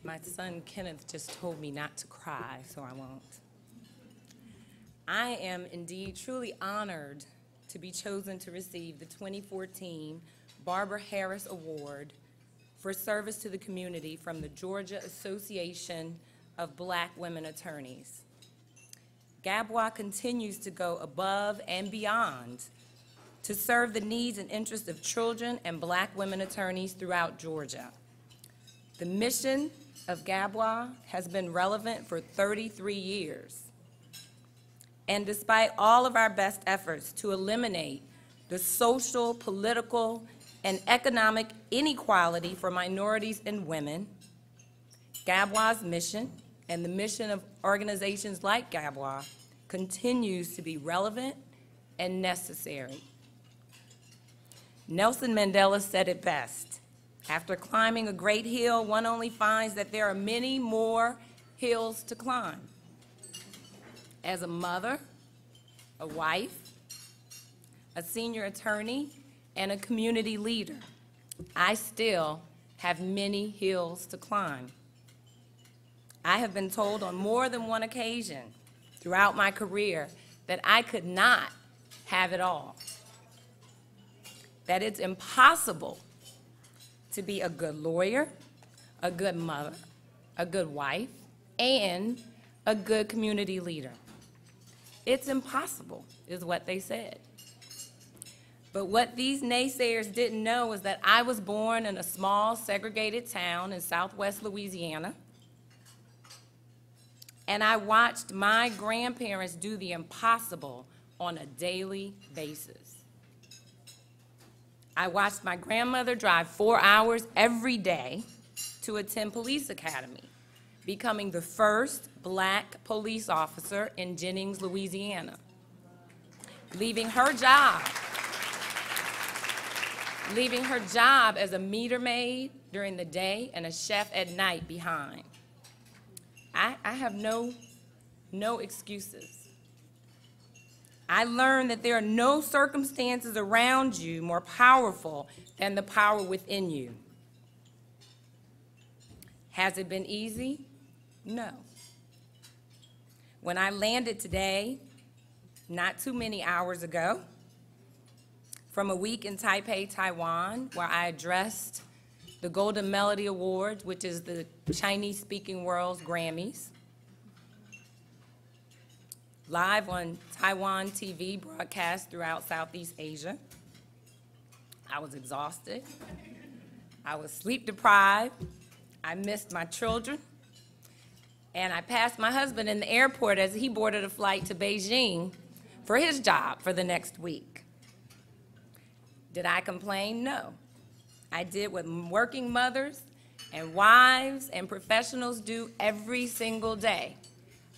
My son Kenneth just told me not to cry, so I won't. I am indeed truly honored to be chosen to receive the 2014 Barbara Harris Award for service to the community from the Georgia Association of Black Women Attorneys. GABWA continues to go above and beyond to serve the needs and interests of children and Black women attorneys throughout Georgia. The mission of GABWA has been relevant for 33 years. And despite all of our best efforts to eliminate the social, political, and economic inequality for minorities and women, GABWA's mission and the mission of organizations like GABWA continues to be relevant and necessary. Nelson Mandela said it best. After climbing a great hill, one only finds that there are many more hills to climb. As a mother, a wife, a senior attorney, and a community leader, I still have many hills to climb. I have been told on more than one occasion throughout my career that I could not have it all, that it's impossible to be a good lawyer, a good mother, a good wife, and a good community leader. It's impossible, is what they said. But what these naysayers didn't know is that I was born in a small segregated town in southwest Louisiana, and I watched my grandparents do the impossible on a daily basis. I watched my grandmother drive 4 hours every day to attend police academy, becoming the first Black police officer in Jennings, Louisiana, leaving her job as a meter maid during the day and a chef at night behind. I have no excuses. I learned that there are no circumstances around you more powerful than the power within you. Has it been easy? No. When I landed today, not too many hours ago, from a week in Taipei, Taiwan, where I addressed the Golden Melody Awards, which is the Chinese-speaking world's Grammys, live on Taiwan TV, broadcast throughout Southeast Asia. I was exhausted. I was sleep deprived. I missed my children. And I passed my husband in the airport as he boarded a flight to Beijing for his job for the next week. Did I complain? No. I did what working mothers and wives and professionals do every single day.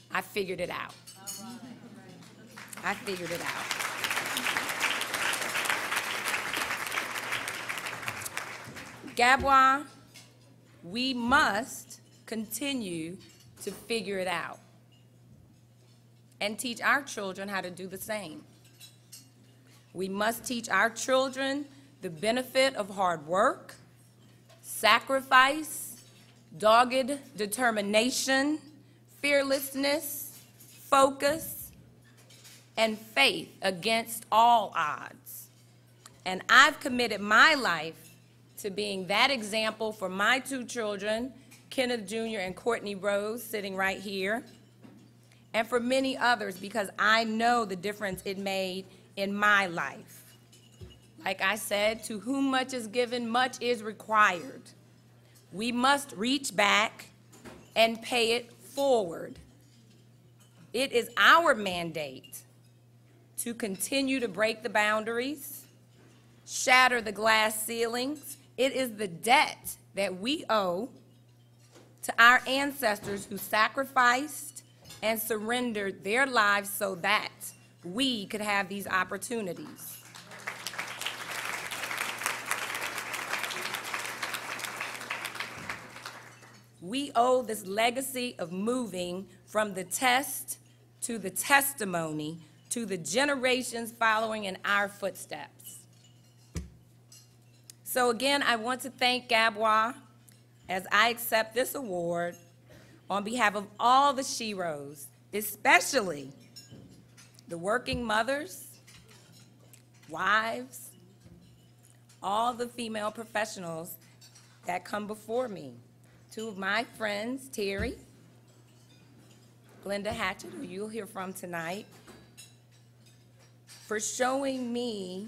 I figured it out. I figured it out. GABWA, we must continue to figure it out and teach our children how to do the same. We must teach our children the benefit of hard work, sacrifice, dogged determination, fearlessness, focus, and faith against all odds. And I've committed my life to being that example for my two children, Kenneth Jr. and Courtney Rose, sitting right here, and for many others, because I know the difference it made in my life. Like I said, to whom much is given, much is required. We must reach back and pay it forward. It is our mandate to continue to break the boundaries, shatter the glass ceilings. It is the debt that we owe to our ancestors who sacrificed and surrendered their lives so that we could have these opportunities. We owe this legacy of moving from the test to the testimony to the generations following in our footsteps. So again, I want to thank GABWA as I accept this award on behalf of all the sheroes, especially the working mothers, wives, all the female professionals that come before me. Two of my friends, Terry, Glenda Hatchett, who you'll hear from tonight, for showing me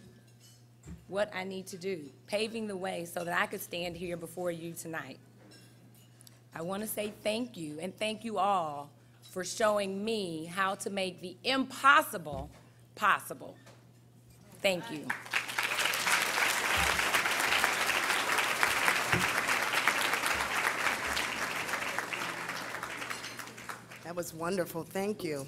what I need to do, paving the way so that I could stand here before you tonight. I want to say thank you, and thank you all for showing me how to make the impossible possible. Thank you. That was wonderful. Thank you.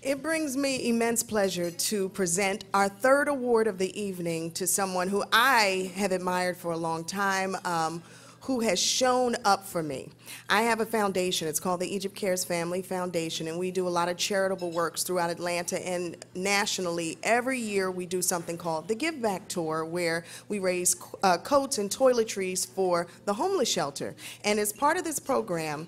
It brings me immense pleasure to present our third award of the evening to someone who I have admired for a long time, who has shown up for me. I have a foundation. It's called the Egypt Cares Family Foundation, and we do a lot of charitable works throughout Atlanta and nationally. Every year we do something called the Give Back Tour, where we raise coats and toiletries for the homeless shelter. And as part of this program,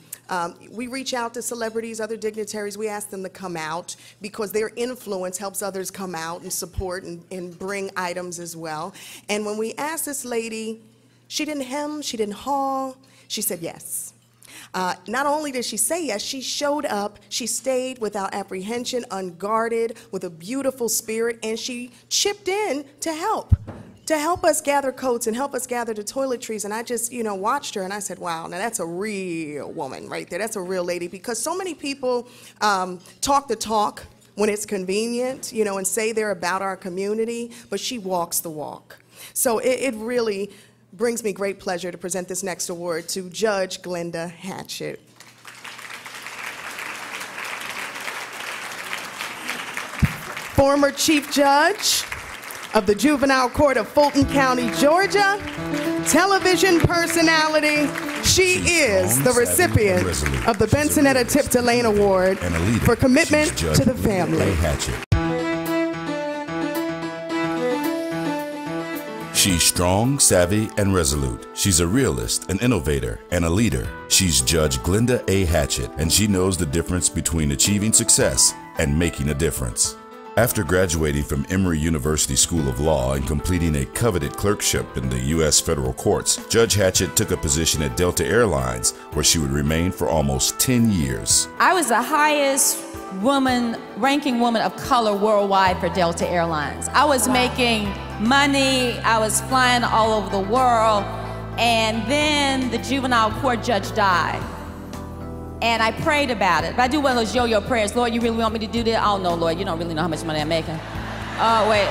we reach out to celebrities, other dignitaries. We ask them to come out because their influence helps others come out and support and bring items as well. And when we asked this lady, she didn't hem, she didn't haw, she said yes. Not only did she say yes, she showed up, she stayed without apprehension, unguarded, with a beautiful spirit, and she chipped in to help us gather coats and help us gather the toiletries. And I just, watched her and I said, wow, now that's a real woman right there. That's a real lady, because so many people talk the talk when it's convenient, and say they're about our community, but she walks the walk. So it really brings me great pleasure to present this next award to Judge Glenda Hatchett. Former Chief Judge of the Juvenile Court of Fulton County, Georgia, television personality. She is the recipient of the Bensonetta Tipton Lane Award for commitment to the family. She's strong, savvy, and resolute. She's a realist, an innovator, and a leader. She's Judge Glenda A. Hatchett, and she knows the difference between achieving success and making a difference. After graduating from Emory University School of Law and completing a coveted clerkship in the U.S. federal courts, Judge Hatchett took a position at Delta Airlines, where she would remain for almost 10 years. I was the highest ranking woman of color worldwide for Delta Airlines. I was making money, I was flying all over the world, and then the juvenile court judge died. And I prayed about it. But I do one of those yo-yo prayers. Lord, you really want me to do this? Oh, no, Lord, you don't really know how much money I'm making. Oh, wait.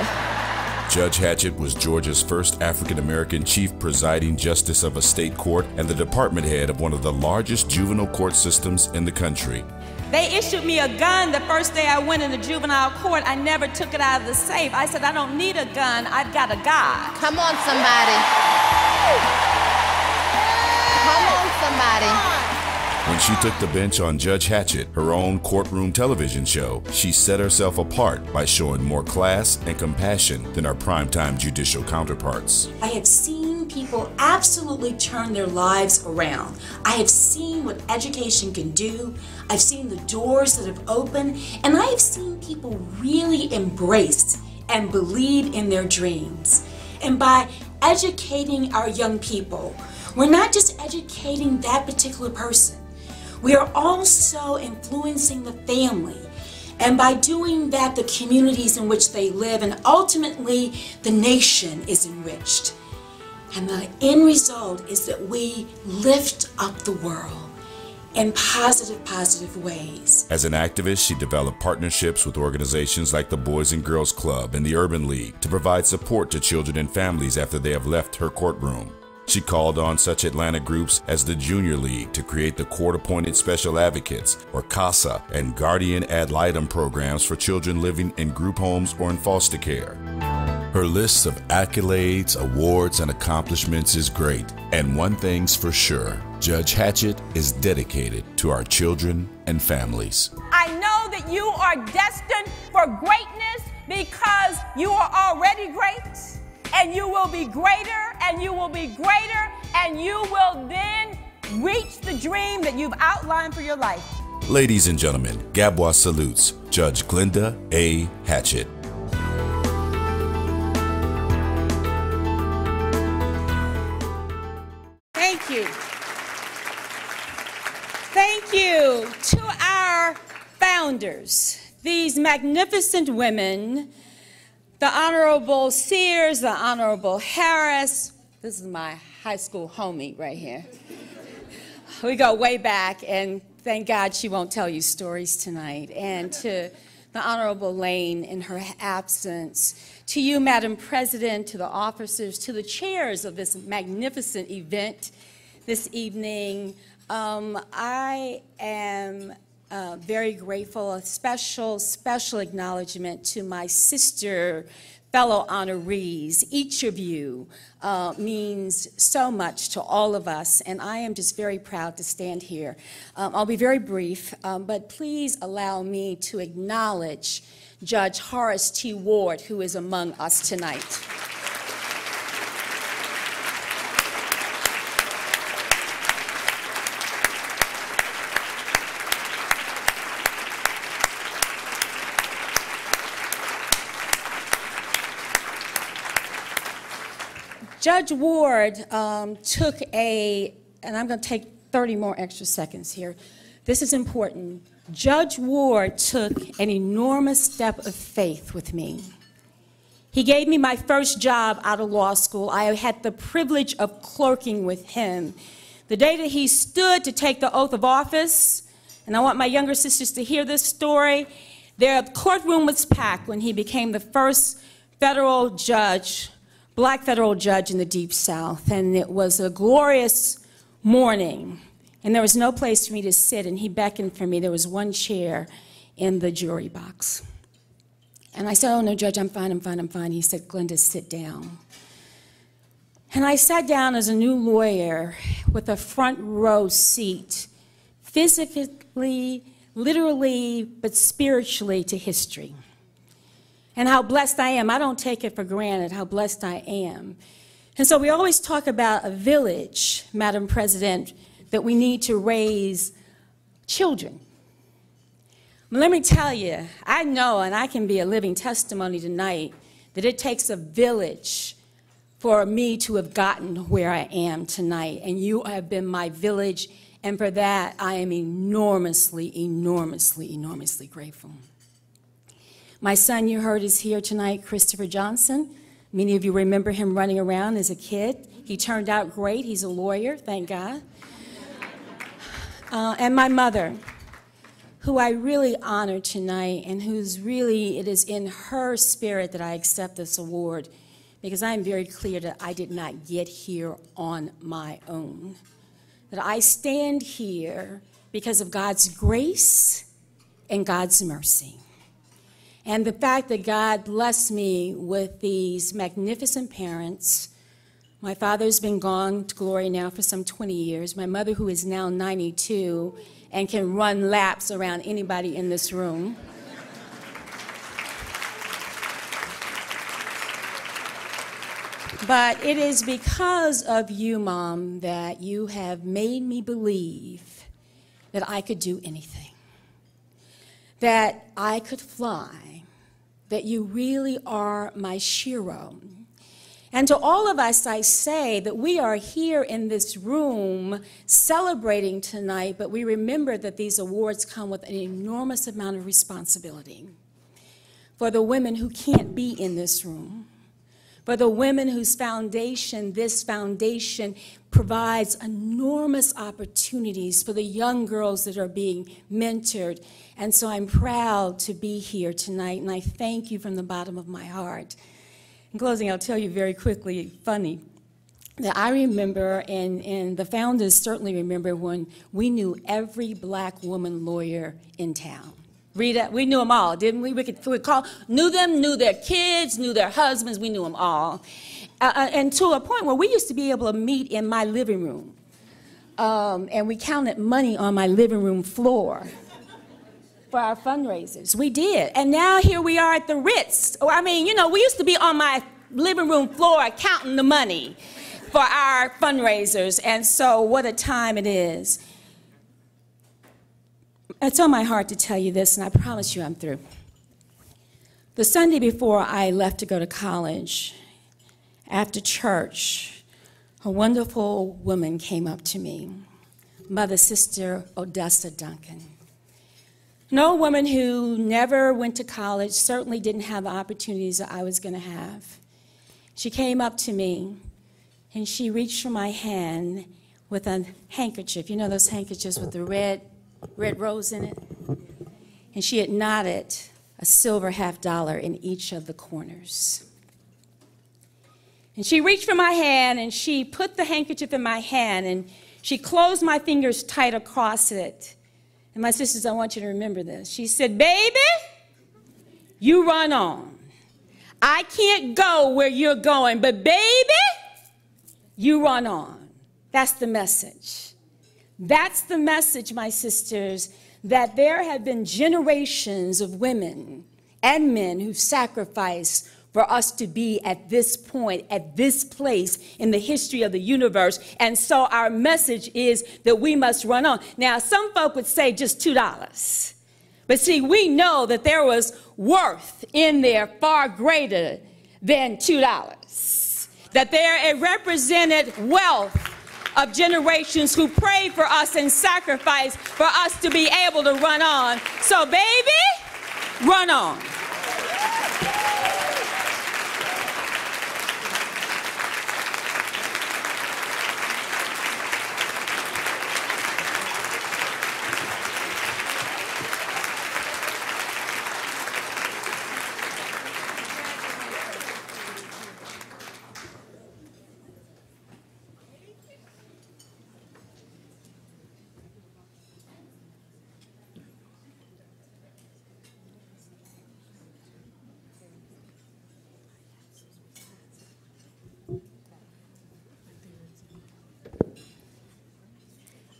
Judge Hatchett was Georgia's first African-American chief presiding justice of a state court and the department head of one of the largest juvenile court systems in the country. They issued me a gun the first day I went into juvenile court. I never took it out of the safe. I said, I don't need a gun, I've got a God. Come on, somebody. Come on, somebody. When she took the bench on Judge Hatchett, her own courtroom television show, she set herself apart by showing more class and compassion than our primetime judicial counterparts. I have seen people absolutely turn their lives around. I have seen what education can do. I've seen the doors that have opened, and I have seen people really embrace and believe in their dreams. And by educating our young people, we're not just educating that particular person. We are also influencing the family, and by doing that, the communities in which they live, and ultimately the nation is enriched. And the end result is that we lift up the world in positive ways. As an activist, she developed partnerships with organizations like the Boys and Girls Club and the Urban League to provide support to children and families after they have left her courtroom. She called on such Atlanta groups as the Junior League to create the court-appointed special advocates, or CASA, and guardian ad litem programs for children living in group homes or in foster care. Her list of accolades, awards, and accomplishments is great. And one thing's for sure, Judge Hatchett is dedicated to our children and families. I know that you are destined for greatness because you are already great. And you will be greater, and you will be greater, and you will then reach the dream that you've outlined for your life. Ladies and gentlemen, GABWA salutes Judge Glenda A. Hatchett. Thank you. Thank you to our founders, these magnificent women, the Honorable Sears, the Honorable Harris. This is my high school homie right here. We go way back, and thank God she won't tell you stories tonight. And to the Honorable Lane in her absence, to you, Madam President, to the officers, to the chairs of this magnificent event this evening. I am very grateful. A special, special acknowledgement to my sister, fellow honorees. Each of you means so much to all of us, and I am just very proud to stand here. I'll be very brief, but please allow me to acknowledge Judge Horace T. Ward, who is among us tonight. Judge Ward took and I'm going to take 30 more extra seconds here. This is important. Judge Ward took an enormous step of faith with me. He gave me my first job out of law school. I had the privilege of clerking with him. The day that he stood to take the oath of office, and I want my younger sisters to hear this story, their courtroom was packed when he became the first federal judge, black federal judge in the Deep South, and it was a glorious morning, and there was no place for me to sit, and he beckoned for me. There was one chair in the jury box. And I said, "Oh, no, Judge, I'm fine, I'm fine, I'm fine." He said, "Glenda, sit down." And I sat down as a new lawyer with a front row seat, physically, literally, but spiritually to history. And how blessed I am. I don't take it for granted how blessed I am. And so we always talk about a village, Madam President, that we need to raise children. Let me tell you, I know, and I can be a living testimony tonight, that it takes a village for me to have gotten where I am tonight. And you have been my village, and for that I am enormously, enormously, enormously grateful. My son, you heard, is here tonight, Christopher Johnson. Many of you remember him running around as a kid. He turned out great. He's a lawyer, thank God. And my mother, who I really honor tonight, and who's really, it is in her spirit that I accept this award, because I am very clear that I did not get here on my own. That I stand here because of God's grace and God's mercy. And the fact that God blessed me with these magnificent parents. My father's been gone to glory now for some 20 years. My mother, who is now 92 and can run laps around anybody in this room. But it is because of you, Mom, that you have made me believe that I could do anything. That I could fly, that you really are my shiro. And to all of us, I say that we are here in this room celebrating tonight, but we remember that these awards come with an enormous amount of responsibility. For the women who can't be in this room, for the women whose foundation, this foundation, provides enormous opportunities for the young girls that are being mentored. And so I'm proud to be here tonight, and I thank you from the bottom of my heart. In closing, I'll tell you very quickly, funny, that I remember, and the founders certainly remember, when we knew every black woman lawyer in town. Rita, we knew them all, didn't we? We knew them, knew their kids, knew their husbands, we knew them all. And to a point where we used to be able to meet in my living room. And we counted money on my living room floor for our fundraisers. We did. And now here we are at the Ritz. I mean, you know, we used to be on my living room floor counting the money for our fundraisers. And so what a time it is. It's on my heart to tell you this, and I promise you I'm through. The Sunday before I left to go to college, after church, a wonderful woman came up to me, Mother Sister Odessa Duncan. No woman who never went to college, certainly didn't have the opportunities that I was going to have. She came up to me, and she reached for my hand with a handkerchief. You know those handkerchiefs with the red rose in it? And she had knotted a silver $50 in each of the corners. And she reached for my hand, and she put the handkerchief in my hand, and she closed my fingers tight across it. And my sisters, I want you to remember this. She said, baby, you run on. I can't go where you're going, but baby, you run on. That's the message. That's the message, my sisters, that there have been generations of women and men who've sacrificed for us to be at this point, at this place in the history of the universe. And so our message is that we must run on. Now, some folk would say just $2. But see, we know that there was worth in there far greater than $2. That it represented wealth of generations who prayed for us and sacrificed for us to be able to run on. So baby, run on.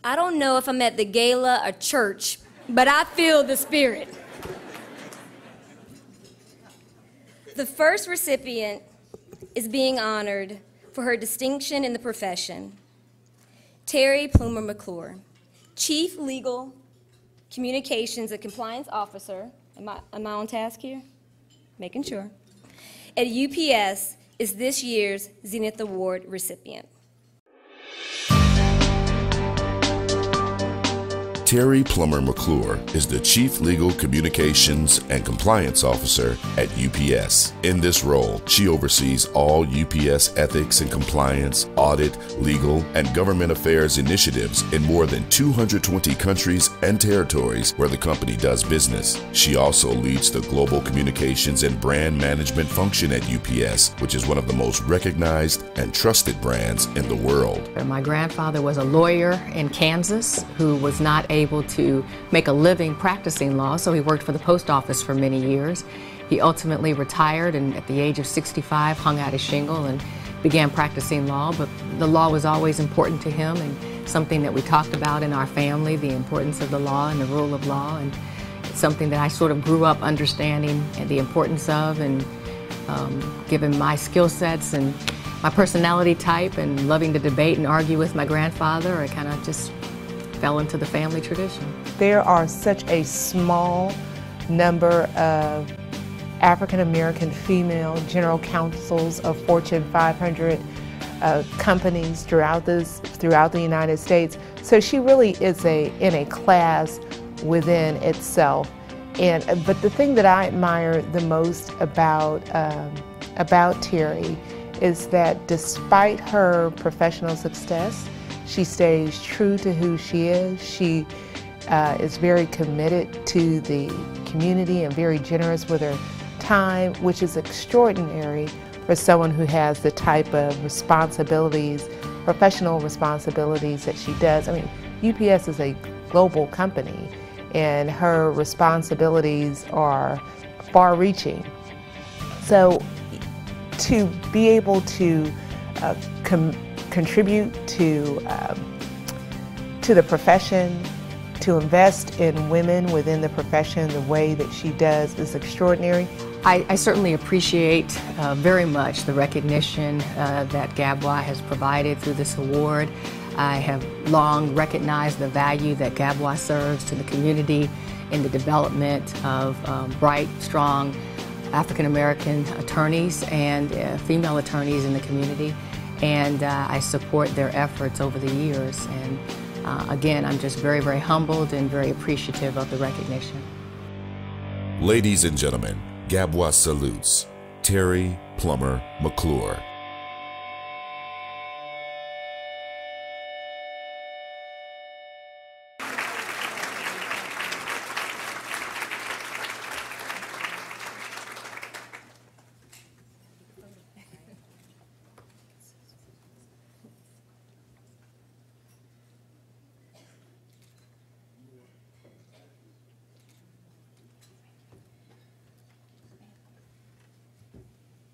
I don't know if I'm at the gala or church, but I feel the spirit. The first recipient is being honored for her distinction in the profession. Terry Plumer McClure, Chief Legal Communications and Compliance Officer. Am I on task here? Making sure. At UPS is this year's Zenith Award recipient. Terry Plumer McClure is the Chief Legal Communications and Compliance Officer at UPS. In this role, she oversees all UPS ethics and compliance, audit, legal, and government affairs initiatives in more than 220 countries and territories where the company does business. She also leads the global communications and brand management function at UPS, which is one of the most recognized and trusted brands in the world. My grandfather was a lawyer in Kansas who was not able to make a living practicing law, so he worked for the post office for many years. He ultimately retired and at the age of 65 hung out his shingle and began practicing law, but the law was always important to him and something that we talked about in our family, the importance of the law and the rule of law, and it's something that I sort of grew up understanding and the importance of, and given my skill sets and my personality type and loving to debate and argue with my grandfather, I kind of just fell into the family tradition. There are such a small number of African American female general counsels of Fortune 500 companies throughout the United States. So she really is in a class within itself. But the thing that I admire the most about Terry is that despite her professional success, she stays true to who she is. She is very committed to the community and very generous with her time, which is extraordinary for someone who has the type of responsibilities, professional responsibilities that she does. I mean, UPS is a global company and her responsibilities are far-reaching. So to be able to contribute to the profession, to invest in women within the profession the way that she does is extraordinary. I certainly appreciate very much the recognition that GABWA has provided through this award. I have long recognized the value that GABWA serves to the community in the development of bright, strong African American attorneys and female attorneys in the community. And I support their efforts over the years. And again, I'm just very, very humbled and very appreciative of the recognition. Ladies and gentlemen, GABWA salutes Terry Plumer McClure.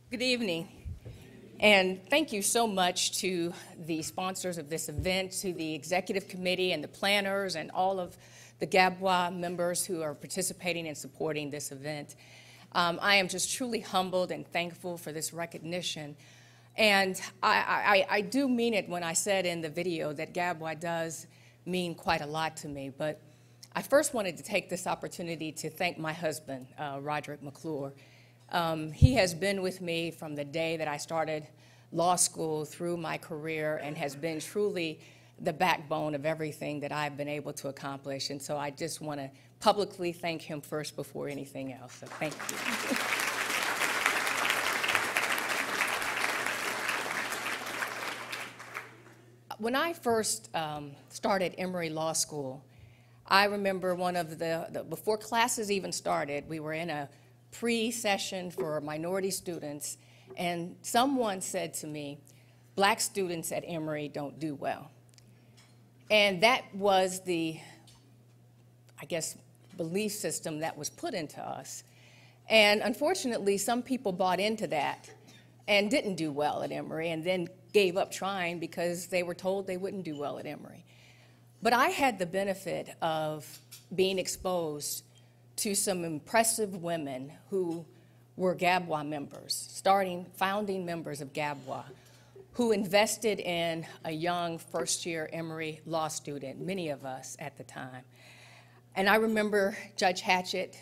Good evening, and thank you so much to the sponsors of this event, to the executive committee and the planners and all of the GABWA members who are participating and supporting this event. I am just truly humbled and thankful for this recognition. And I do mean it when I said in the video that GABWA does mean quite a lot to me. But I first wanted to take this opportunity to thank my husband, Roderick McClure. He has been with me from the day that I started law school through my career and has been truly the backbone of everything that I've been able to accomplish. And so I just want to publicly thank him first before anything else. So thank you. When I first started Emory Law School, I remember one of before classes even started, we were in a pre-session for minority students, and someone said to me, "Black students at Emory don't do well." And that was the, I guess, belief system that was put into us. And unfortunately, some people bought into that and didn't do well at Emory and then gave up trying because they were told they wouldn't do well at Emory. But I had the benefit of being exposed to some impressive women who were GABWA members, founding members of GABWA, who invested in a young first-year Emory law student, many of us at the time. And I remember Judge Hatchett, you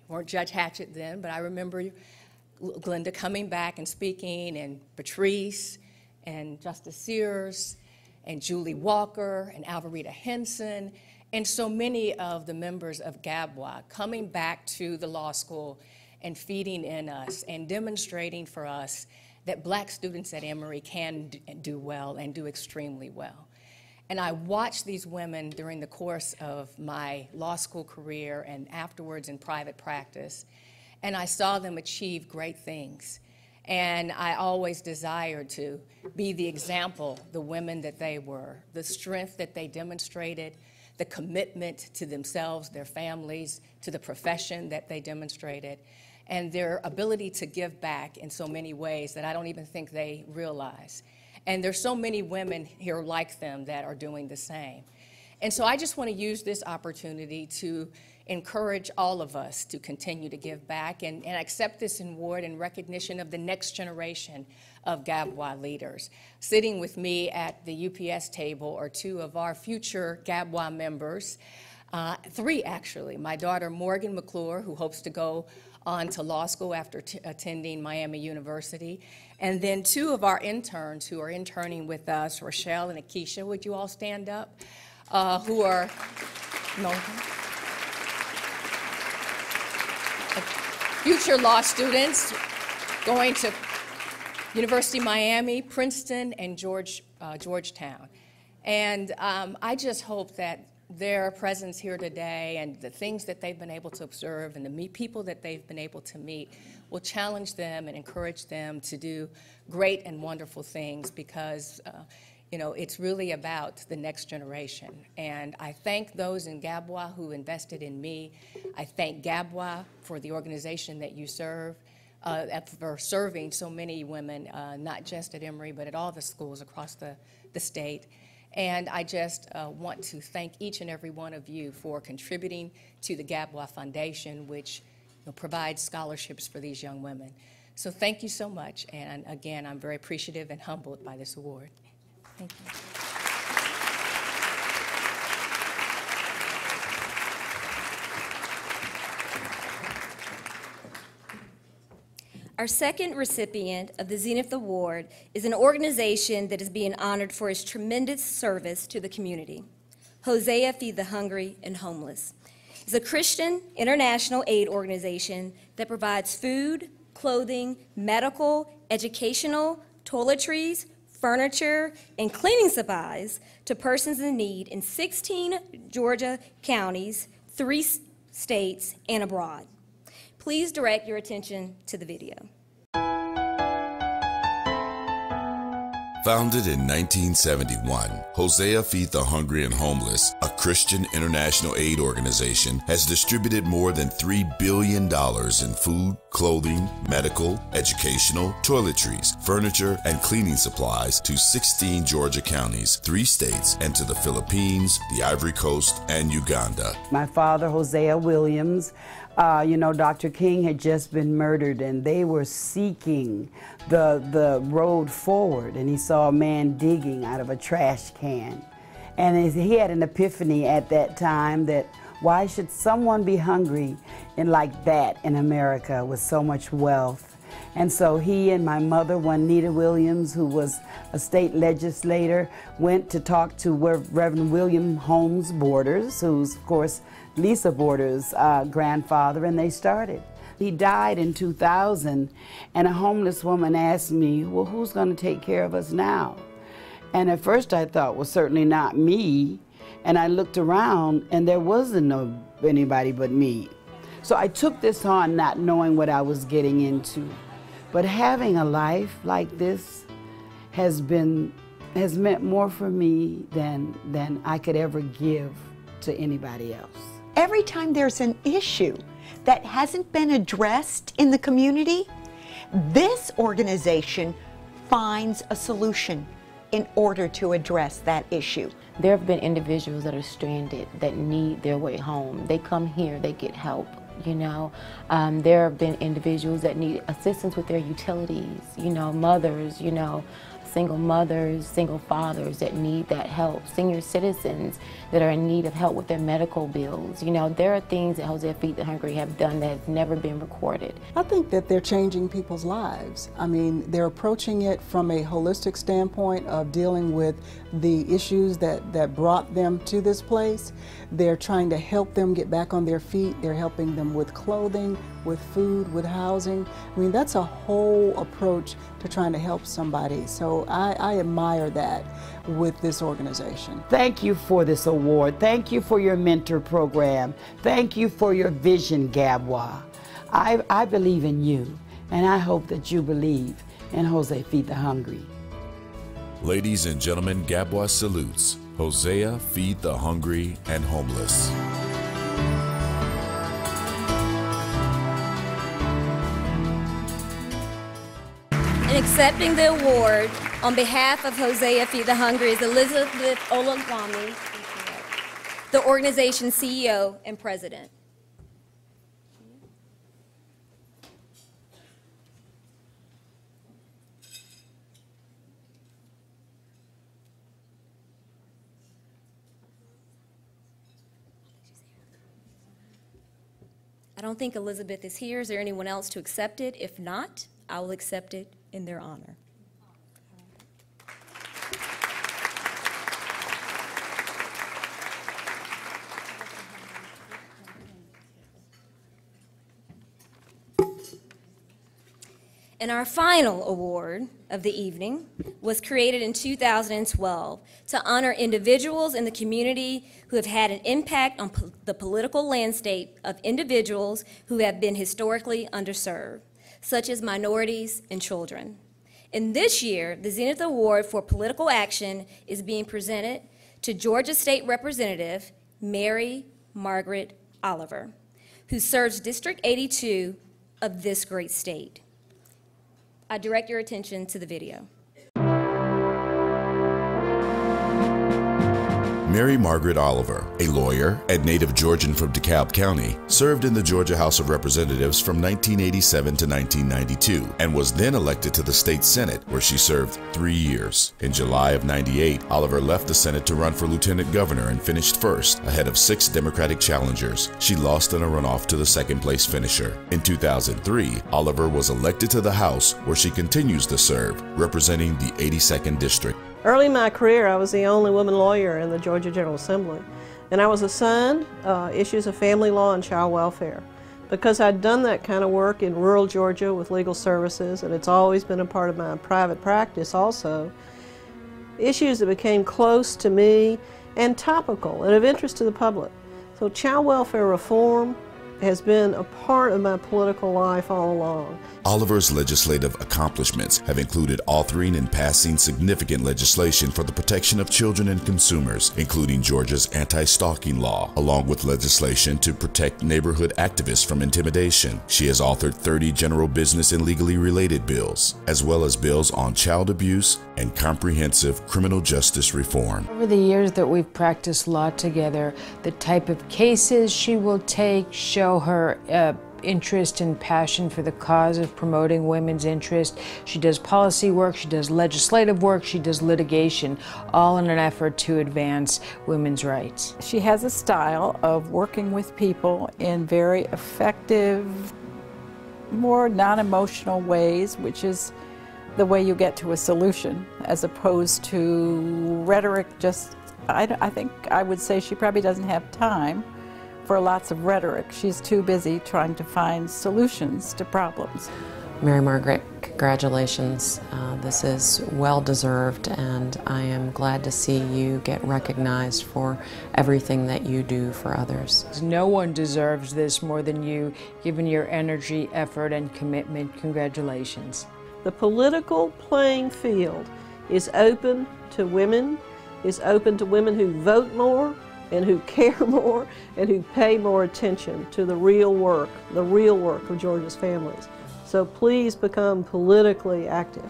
weren't Judge Hatchett then, but I remember Glenda coming back and speaking, and Patrice, and Justice Sears, and Julie Walker, and Alvarita Henson, and so many of the members of GABWA coming back to the law school and feeding in us and demonstrating for us that Black students at Emory can do well and do extremely well. And I watched these women during the course of my law school career and afterwards in private practice, and I saw them achieve great things. And I always desired to be the example, the women that they were, the strength that they demonstrated, the commitment to themselves, their families, to the profession that they demonstrated, and their ability to give back in so many ways that I don't even think they realize. And there's so many women here like them that are doing the same. And so I just want to use this opportunity to encourage all of us to continue to give back and accept this award in recognition of the next generation of GABWA leaders. Sitting with me at the UPS table are two of our future GABWA members, three actually. My daughter Morgan McClure, who hopes to go on to law school after attending Miami University, and then two of our interns who are interning with us, Rochelle and Akeisha. Would you all stand up? Who are future law students going to University of Miami, Princeton, and Georgetown. And I just hope that their presence here today and the things that they've been able to observe and the people that they've been able to meet will challenge them and encourage them to do great and wonderful things, because you know, it's really about the next generation. And I thank those in GABWA who invested in me. I thank GABWA for the organization that you serve, for serving so many women, not just at Emory, but at all the schools across the state. And I just want to thank each and every one of you for contributing to the GABWA Foundation, which provides scholarships for these young women. So thank you so much. And again, I'm very appreciative and humbled by this award. Thank you. Our second recipient of the Zenith Award is an organization that is being honored for its tremendous service to the community. Hosea Feed the Hungry and Homeless is a Christian international aid organization that provides food, clothing, medical, educational, toiletries, furniture, and cleaning supplies to persons in need in 16 Georgia counties, 3 states, and abroad. Please direct your attention to the video. Founded in 1971, Hosea Feed the Hungry and Homeless, a Christian international aid organization, has distributed more than $3 billion in food, clothing, medical, educational, toiletries, furniture, and cleaning supplies to 16 Georgia counties, 3 states, and to the Philippines, the Ivory Coast, and Uganda. My father, Hosea Williams, Dr. King had just been murdered, and they were seeking the road forward, and he saw a man digging out of a trash can. And he had an epiphany at that time that why should someone be hungry like that in America with so much wealth? And so he and my mother, Juanita Williams, who was a state legislator, went to talk to Reverend William Holmes Borders, who's, of course, Lisa Borders' grandfather, and they started. He died in 2000, and a homeless woman asked me, well, who's going to take care of us now? And at first I thought, well, certainly not me. And I looked around, and there wasn't anybody but me. So I took this on not knowing what I was getting into. But having a life like this has meant more for me than I could ever give to anybody else. Every time there's an issue that hasn't been addressed in the community, this organization finds a solution in order to address that issue. There have been individuals that are stranded that need their way home. They come here, they get help. There have been individuals that need assistance with their utilities, mothers, single mothers, single fathers that need that help, senior citizens that are in need of help with their medical bills. There are things that Hosea Feed the Hungry have done that have never been recorded. I think that they're changing people's lives. I mean, they're approaching it from a holistic standpoint of dealing with the issues that brought them to this place. They're trying to help them get back on their feet. They're helping them with clothing, with food, with housing. I mean, that's a whole approach to trying to help somebody. So I admire that with this organization. Thank you for this award. Thank you for your mentor program. Thank you for your vision, GABWA. I believe in you, and I hope that you believe in Hosea Feed the Hungry. Ladies and gentlemen, GABWA salutes Hosea Feed the Hungry and Homeless. And accepting the award on behalf of Hosea Feed the Hungry is Elizabeth Olagwami, the organization's CEO and president. I don't think Elizabeth is here. Is there anyone else to accept it? If not, I will accept it in their honor. And our final award of the evening was created in 2012 to honor individuals in the community who have had an impact on the political landscape of individuals who have been historically underserved, such as minorities and children. And this year, the Zenith Award for Political Action is being presented to Georgia State Representative Mary Margaret Oliver, who serves District 82 of this great state. I direct your attention to the video. Mary Margaret Oliver, a lawyer and native Georgian from DeKalb County, served in the Georgia House of Representatives from 1987 to 1992 and was then elected to the state Senate, where she served 3 years. In July of '98, Oliver left the Senate to run for lieutenant governor and finished first, ahead of 6 Democratic challengers. She lost in a runoff to the second-place finisher. In 2003, Oliver was elected to the House, where she continues to serve, representing the 82nd District. Early in my career, I was the only woman lawyer in the Georgia General Assembly, and I was assigned issues of family law and child welfare. Because I'd done that kind of work in rural Georgia with legal services, and it's always been a part of my private practice also, issues that became close to me and topical and of interest to the public. So child welfare reform, has been a part of my political life all along. Oliver's legislative accomplishments have included authoring and passing significant legislation for the protection of children and consumers, including Georgia's anti-stalking law, along with legislation to protect neighborhood activists from intimidation. She has authored 30 general business and legally related bills, as well as bills on child abuse and comprehensive criminal justice reform. Over the years that we've practiced law together, the type of cases she will take show her interest and passion for the cause of promoting women's interest. She does policy work, she does legislative work, she does litigation, all in an effort to advance women's rights. She has a style of working with people in very effective, more non-emotional ways, which is the way you get to a solution, as opposed to rhetoric. I think I would say she probably doesn't have time for lots of rhetoric. She's too busy trying to find solutions to problems. Mary Margaret, congratulations. This is well deserved, and I am glad to see you get recognized for everything that you do for others. No one deserves this more than you, given your energy, effort, and commitment. Congratulations. The political playing field is open to women, is open to women who vote more, and who care more, and who pay more attention to the real work of Georgia's families. So please become politically active.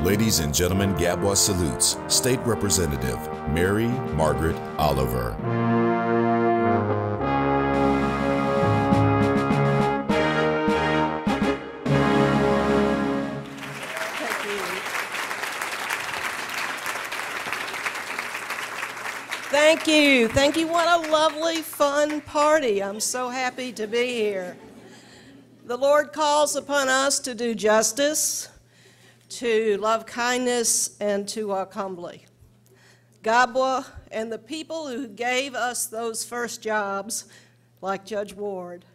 Ladies and gentlemen, GABWA salutes State Representative Mary Margaret Oliver. Thank you. Thank you. What a lovely, fun party. I'm so happy to be here. The Lord calls upon us to do justice, to love kindness, and to walk humbly. GABWA and the people who gave us those first jobs, like Judge Ward,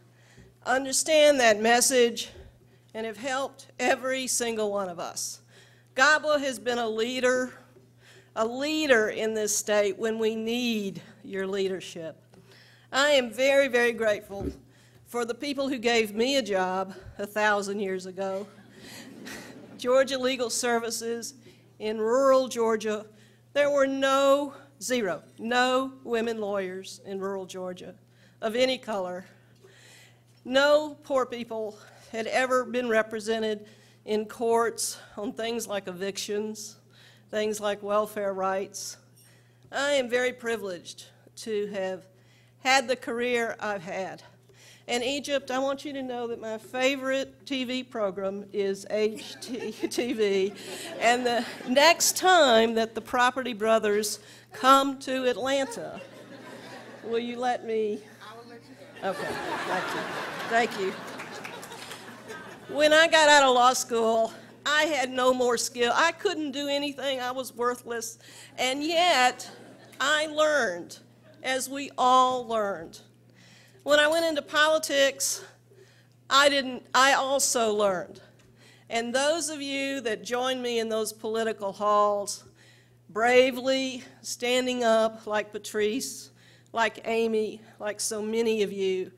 understand that message and have helped every single one of us. GABWA has been a leader in this state when we need your leadership. I am very, very grateful for the people who gave me a job 1,000 years ago. Georgia Legal Services in rural Georgia, there were no women lawyers in rural Georgia of any color. No poor people had ever been represented in courts on things like evictions, things like welfare rights. I am very privileged to have had the career I've had. In Egypt, I want you to know that my favorite TV program is HGTV, and the next time that the Property Brothers come to Atlanta, will you let me? I will let you. Okay, thank you. When I got out of law school, I had no more skill. I couldn't do anything. I was worthless. And yet, I learned, as we all learned. When I went into politics, I also learned. And those of you that joined me in those political halls, bravely standing up like Patrice, like Amy, like so many of you,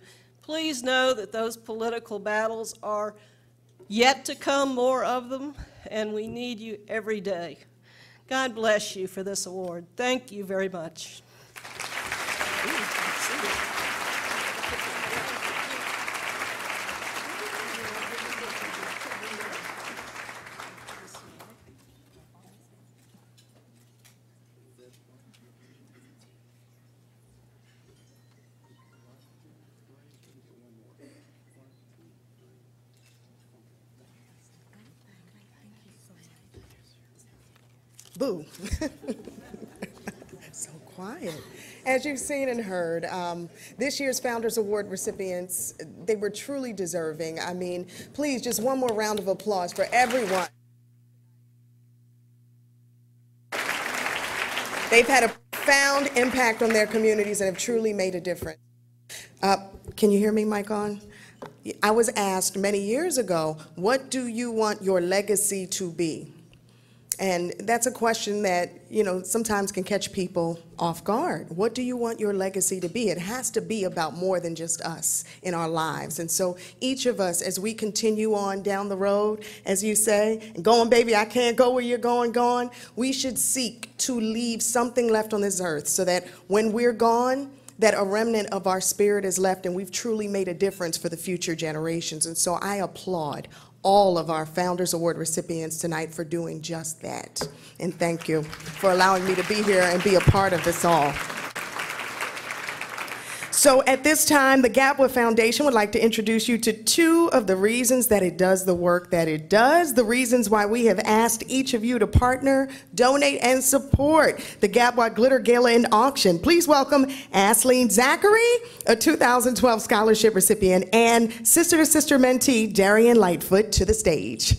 please know that those political battles are yet to come, more of them, and we need you every day. God bless you for this award. Thank you very much. Boo. So quiet. As you've seen and heard, this year's Founders Award recipients, they were truly deserving. I mean, please, just one more round of applause for everyone. They've had a profound impact on their communities and have truly made a difference. Can you hear me, mic on? I was asked many years ago, what do you want your legacy to be? And that's a question that, you know, sometimes can catch people off guard. What do you want your legacy to be? It has to be about more than just us in our lives. And so each of us, as we continue on down the road, as you say, going, baby, I can't go where you're going, we should seek to leave something left on this earth so that when we're gone, that a remnant of our spirit is left and we've truly made a difference for the future generations. And so I applaud all of our Founders Award recipients tonight for doing just that. And thank you for allowing me to be here and be a part of this all. So at this time, the GABWA Foundation would like to introduce you to two of the reasons that it does the work that it does, the reasons why we have asked each of you to partner, donate, and support the GABWA Glitter Gala and Auction. Please welcome Asleen Zachary, a 2012 scholarship recipient, and sister-to-sister mentee Darian Lightfoot to the stage.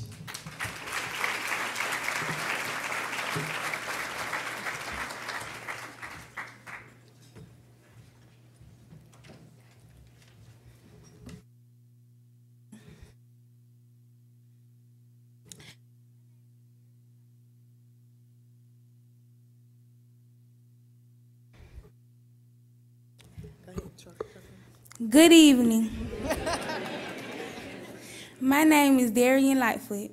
Good evening. My name is Darian Lightfoot.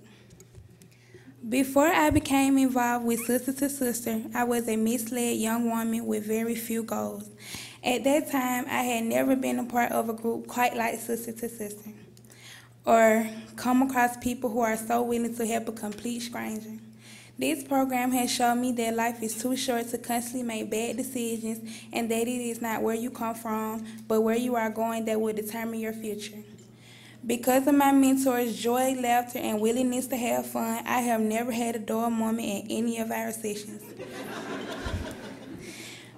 Before I became involved with Sister to Sister, I was a misled young woman with very few goals. At that time, I had never been a part of a group quite like Sister to Sister, or come across people who are so willing to help a complete stranger. This program has shown me that life is too short to constantly make bad decisions and that it is not where you come from, but where you are going that will determine your future. Because of my mentors' joy, laughter, and willingness to have fun, I have never had a dull moment in any of our sessions.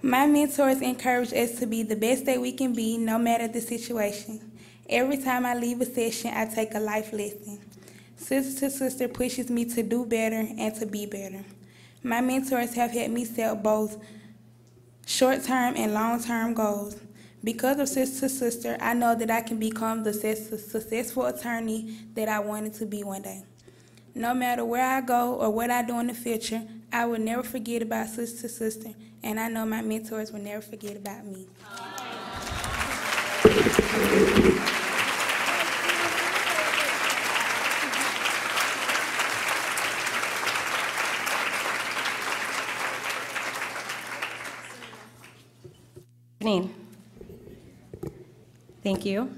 My mentors encourage us to be the best that we can be, no matter the situation. Every time I leave a session, I take a life lesson. Sister to Sister pushes me to do better and to be better. My mentors have helped me set both short-term and long-term goals. Because of Sister to Sister, I know that I can become the successful attorney that I wanted to be one day. No matter where I go or what I do in the future, I will never forget about Sister to Sister, and I know my mentors will never forget about me. Good evening. Thank you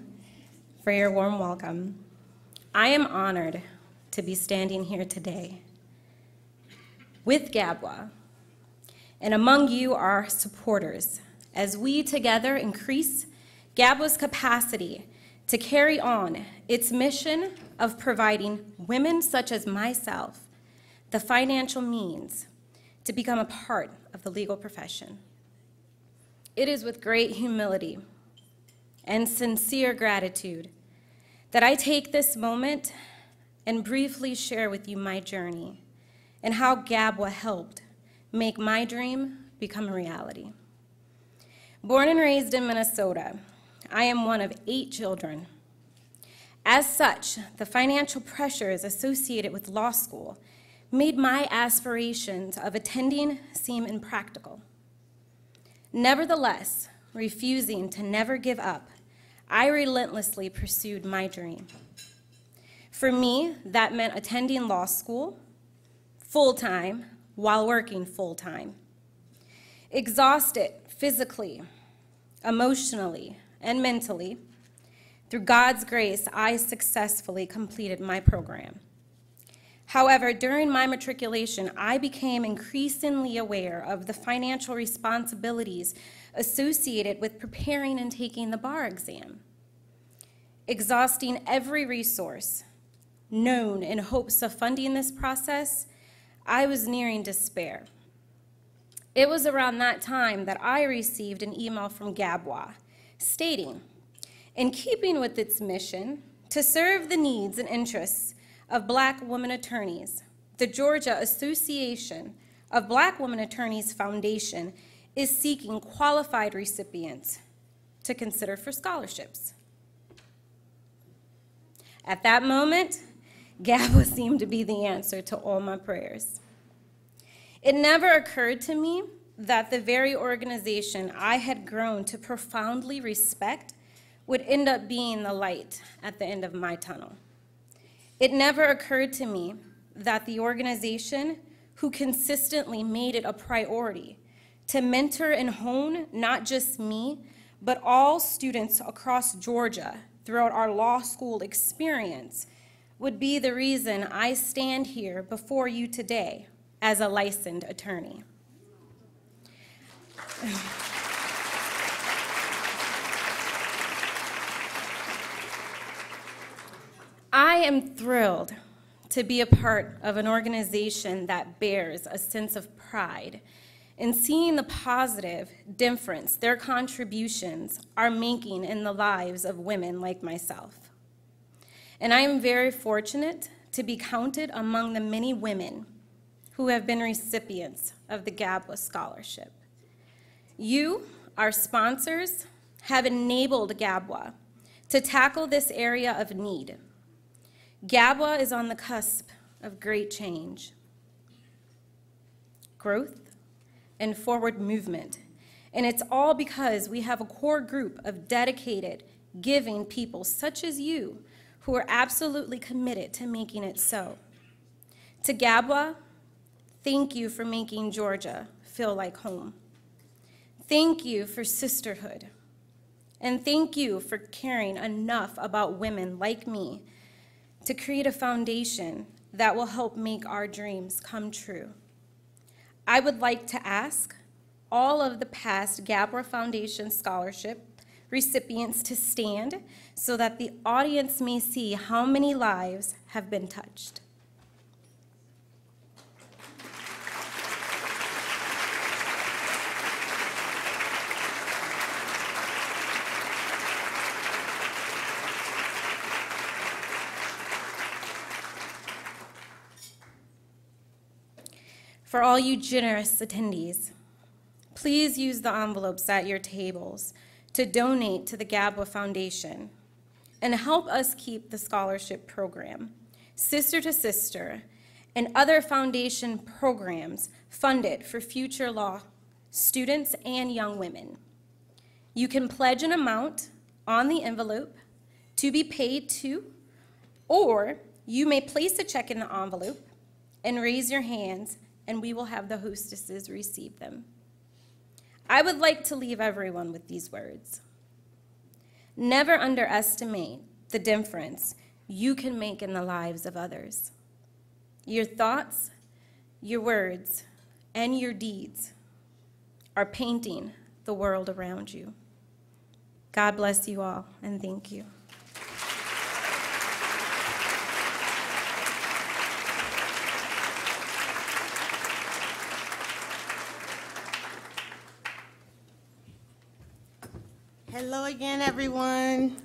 for your warm welcome. I am honored to be standing here today with GABWA, and among you are supporters, as we together increase GABWA's capacity to carry on its mission of providing women such as myself the financial means to become a part of the legal profession. It is with great humility and sincere gratitude that I take this moment and briefly share with you my journey and how GABWA helped make my dream become a reality. Born and raised in Minnesota, I am one of 8 children. As such, the financial pressures associated with law school made my aspirations of attending seem impractical. Nevertheless, refusing to never give up, I relentlessly pursued my dream. For me, that meant attending law school full-time while working full-time. Exhausted physically, emotionally, and mentally, through God's grace, I successfully completed my program. However, during my matriculation, I became increasingly aware of the financial responsibilities associated with preparing and taking the bar exam. Exhausting every resource known in hopes of funding this process, I was nearing despair. It was around that time that I received an email from GABWA stating, in keeping with its mission to serve the needs and interests of Black women attorneys, the Georgia Association of Black Women Attorneys Foundation is seeking qualified recipients to consider for scholarships. At that moment, GABWA seemed to be the answer to all my prayers. It never occurred to me that the very organization I had grown to profoundly respect would end up being the light at the end of my tunnel. It never occurred to me that the organization who consistently made it a priority to mentor and hone not just me, but all students across Georgia throughout our law school experience would be the reason I stand here before you today as a licensed attorney. I am thrilled to be a part of an organization that bears a sense of pride in seeing the positive difference their contributions are making in the lives of women like myself. And I am very fortunate to be counted among the many women who have been recipients of the GABWA Scholarship. You, our sponsors, have enabled GABWA to tackle this area of need. GABWA is on the cusp of great change, growth, and forward movement. And it's all because we have a core group of dedicated, giving people such as you who are absolutely committed to making it so. To GABWA, thank you for making Georgia feel like home. Thank you for sisterhood. And thank you for caring enough about women like me to create a foundation that will help make our dreams come true. I would like to ask all of the past GABWA Foundation Scholarship recipients to stand so that the audience may see how many lives have been touched. For all you generous attendees, please use the envelopes at your tables to donate to the GABWA Foundation and help us keep the scholarship program, Sister to Sister, and other foundation programs funded for future law students and young women. You can pledge an amount on the envelope to be paid to, or you may place a check in the envelope and raise your hands, and we will have the hostesses receive them. I would like to leave everyone with these words. Never underestimate the difference you can make in the lives of others. Your thoughts, your words, and your deeds are painting the world around you. God bless you all, and thank you. Hello again, everyone.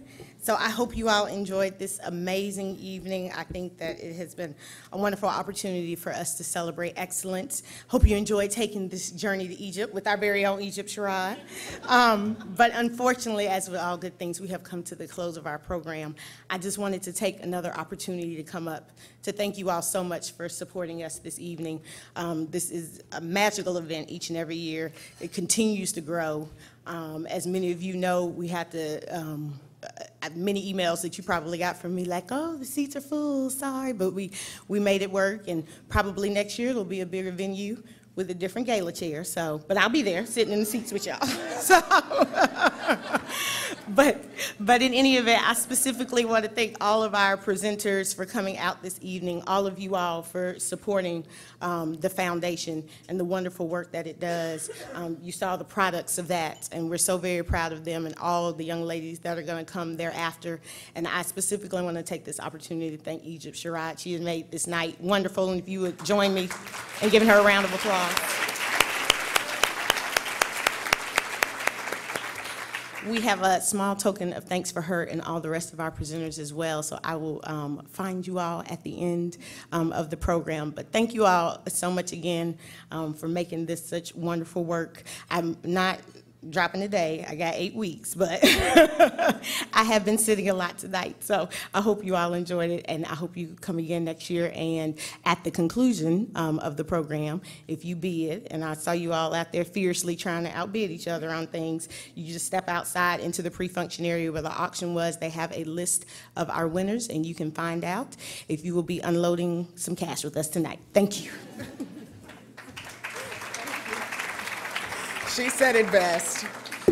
So I hope you all enjoyed this amazing evening. I think that it has been a wonderful opportunity for us to celebrate excellence. Hope you enjoyed taking this journey to Egypt with our very own Egypt Sherrod. But unfortunately, as with all good things, we have come to the close of our program. I just wanted to take another opportunity to come up to thank you all so much for supporting us this evening. This is a magical event each and every year. It continues to grow. As many of you know, we had to many emails that you probably got from me like, oh, the seats are full, sorry, but we made it work, and probably next year it'll be a bigger venue with a different gala chair, so, but I'll be there sitting in the seats with y'all. So, but in any event, I specifically want to thank all of our presenters for coming out this evening, all of you all for supporting the foundation and the wonderful work that it does. You saw the products of that, and we're so very proud of them and all of the young ladies that are going to come thereafter. And I specifically want to take this opportunity to thank Egypt Sherrod. She has made this night wonderful, and if you would join me in giving her a round of applause. We have a small token of thanks for her and all the rest of our presenters as well, so I will find you all at the end of the program. But thank you all so much again for making this such wonderful work. I'm not dropping the day. I got 8 weeks, but I have been sitting a lot tonight. So I hope you all enjoyed it, and I hope you come again next year. And at the conclusion of the program, if you bid, and I saw you all out there fiercely trying to outbid each other on things, you just step outside into the pre-function area where the auction was. They have a list of our winners, and you can find out if you will be unloading some cash with us tonight. Thank you. She said it best.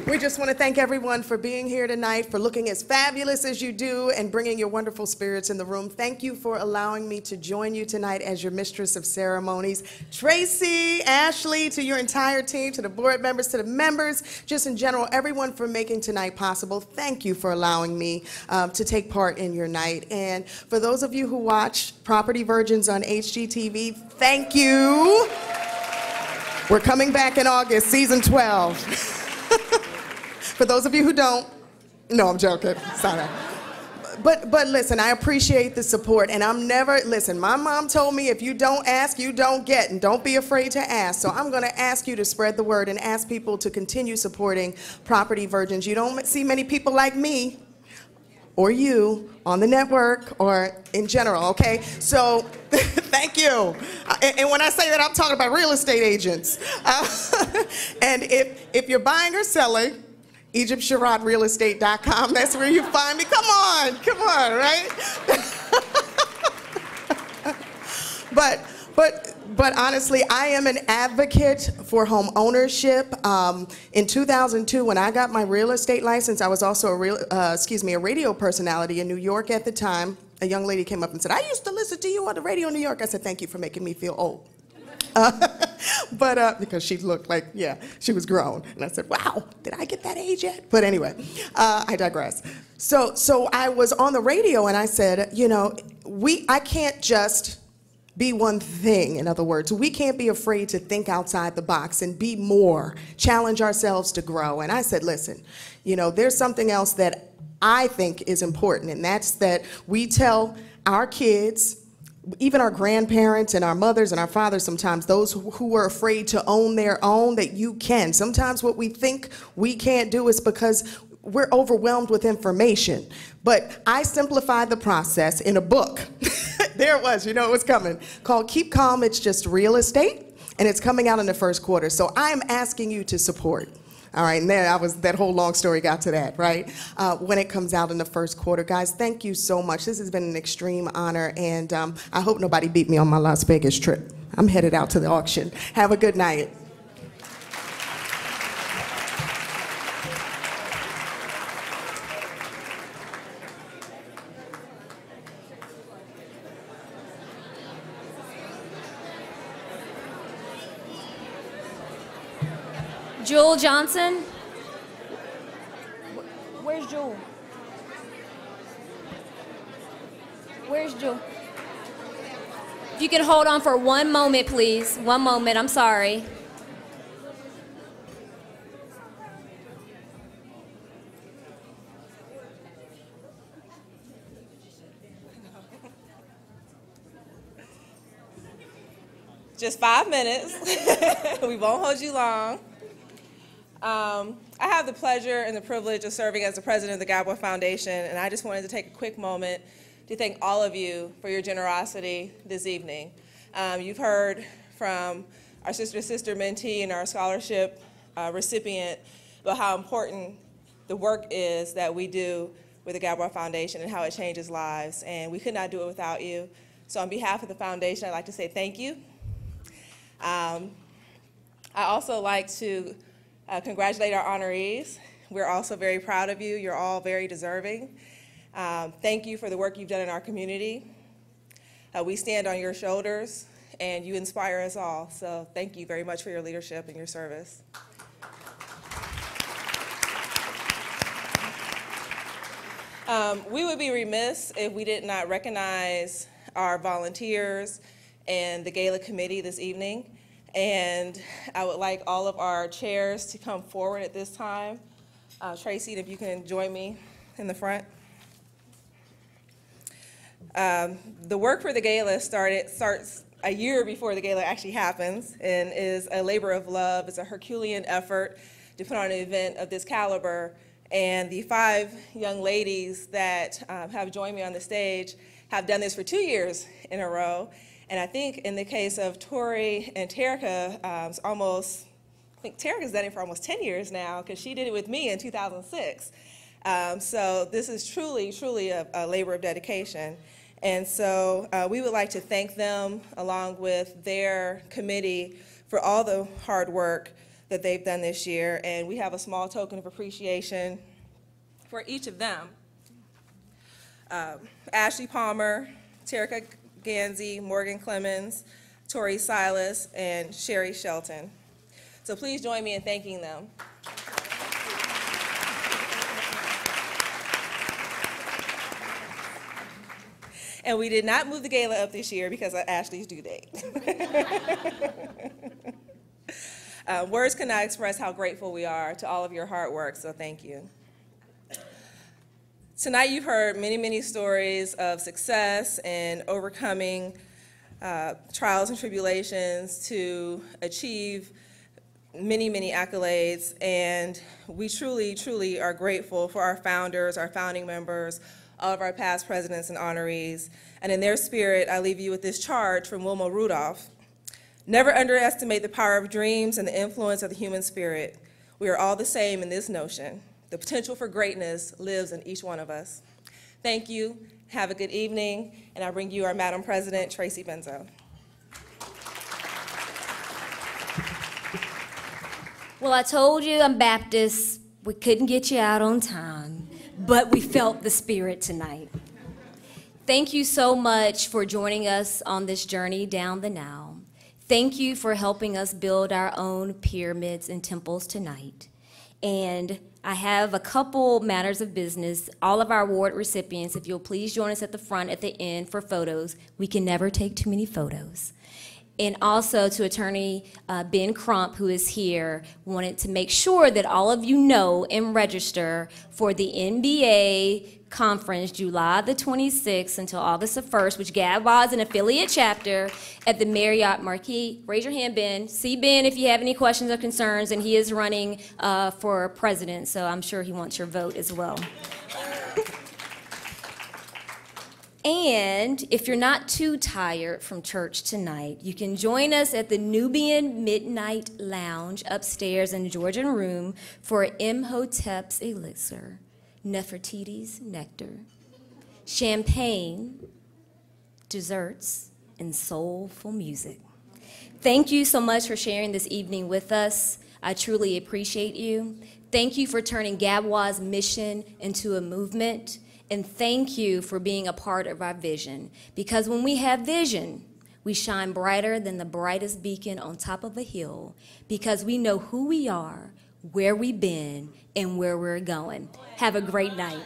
We just want to thank everyone for being here tonight, for looking as fabulous as you do and bringing your wonderful spirits in the room. Thank you for allowing me to join you tonight as your mistress of ceremonies. Tracy, Ashley, to your entire team, to the board members, to the members, just in general, everyone for making tonight possible. Thank you for allowing me to take part in your night. And for those of you who watch Property Virgins on HGTV, thank you. We're coming back in August, season 12. For those of you who don't, no, I'm joking, sorry. But listen, I appreciate the support, and I'm never, listen, my mom told me if you don't ask, you don't get, and don't be afraid to ask. So I'm gonna ask you to spread the word and ask people to continue supporting Property Virgins. You don't see many people like me or you on the network or in general, okay? So thank you. And when I say that, I'm talking about real estate agents. And if you're buying or selling, EgyptSherrodRealEstate.com, that's where you find me. Come on, right? But honestly, I am an advocate for home ownership. In 2002, when I got my real estate license, I was also a radio personality in New York at the time. A young lady came up and said, "I used to listen to you on the radio in New York." I said, "Thank you for making me feel old." Because she looked like, yeah, she was grown. And I said, "Wow, did I get that age yet?" But anyway, I digress. So I was on the radio and I said, you know, I can't just be one thing. In other words, we can't be afraid to think outside the box and be more, challenge ourselves to grow. And I said, listen, you know, there's something else that I think is important, and that's that we tell our kids, even our grandparents and our mothers and our fathers sometimes, those who are afraid to own their own, that you can. Sometimes what we think we can't do is because we're overwhelmed with information. But I simplified the process in a book. There it was, you know it was coming, called Keep Calm, It's Just Real Estate, and it's coming out in the first quarter. So I'm asking you to support. All right, and there that whole long story got to that, right? When it comes out in the first quarter. Guys, thank you so much. This has been an extreme honor, and I hope nobody beat me on my Las Vegas trip. I'm headed out to the auction. Have a good night. Jewel Johnson. Where's Jewel? Where's Jewel? If you can hold on for one moment, please. 1 moment, I'm sorry. Just 5 minutes. We won't hold you long. I have the pleasure and the privilege of serving as the president of the GABWA Foundation, and I just wanted to take a quick moment to thank all of you for your generosity this evening. You've heard from our sister-to-sister mentee and our scholarship recipient about how important the work is that we do with the GABWA Foundation and how it changes lives, and we could not do it without you. So on behalf of the foundation, I'd like to say thank you. I also like to congratulate our honorees. We're also very proud of you. You're all very deserving. Thank you for the work you've done in our community. We stand on your shoulders, and you inspire us all. So thank you very much for your leadership and your service. We would be remiss if we did not recognize our volunteers and the gala committee this evening. And I would like all of our chairs to come forward at this time. Tracy, if you can join me in the front. The work for the gala starts a year before the gala actually happens, and is a labor of love. It's a Herculean effort to put on an event of this caliber. And the 5 young ladies that have joined me on the stage have done this for 2 years in a row. And I think in the case of Tori and Terica, I think Terica's done it for almost 10 years now, because she did it with me in 2006. So this is truly, truly a labor of dedication. And so we would like to thank them, along with their committee, for all the hard work that they've done this year. And we have a small token of appreciation for each of them. Ashley Palmer, Terica Ganzi, Morgan Clemens, Tori Silas, and Sherry Shelton. So please join me in thanking them. And we did not move the gala up this year because of Ashley's due date. Words cannot express how grateful we are to all of your hard work, so thank you. Tonight you've heard many, many stories of success and overcoming trials and tribulations to achieve many, many accolades, and we truly, truly are grateful for our founders, our founding members, all of our past presidents and honorees. And in their spirit, I leave you with this charge from Wilma Rudolph. Never underestimate the power of dreams and the influence of the human spirit. We are all the same in this notion. The potential for greatness lives in each one of us. Thank you. Have a good evening. And I bring you our Madam President, Tracy Benzo. Well, I told you I'm Baptist. We couldn't get you out on time, but we felt the spirit tonight. Thank you so much for joining us on this journey down the Nile. Thank you for helping us build our own pyramids and temples tonight. And I have a couple matters of business. All of our award recipients, if you'll please join us at the front at the end for photos. We can never take too many photos. And also to Attorney Ben Crump, who is here, wanted to make sure that all of you know and register for the NBA conference, July the 26th until August the 1st, which GABWA is an affiliate chapter at the Marriott Marquis. Raise your hand, Ben. See Ben if you have any questions or concerns, and he is running for president, so I'm sure he wants your vote as well. And if you're not too tired from church tonight, you can join us at the Nubian Midnight Lounge upstairs in the Georgian Room for Imhotep's Elixir, Nefertiti's Nectar, champagne, desserts, and soulful music. Thank you so much for sharing this evening with us. I truly appreciate you. Thank you for turning GABWA's mission into a movement. And thank you for being a part of our vision. Because when we have vision, we shine brighter than the brightest beacon on top of a hill, because we know who we are, where we've been, and where we're going. Have a great night.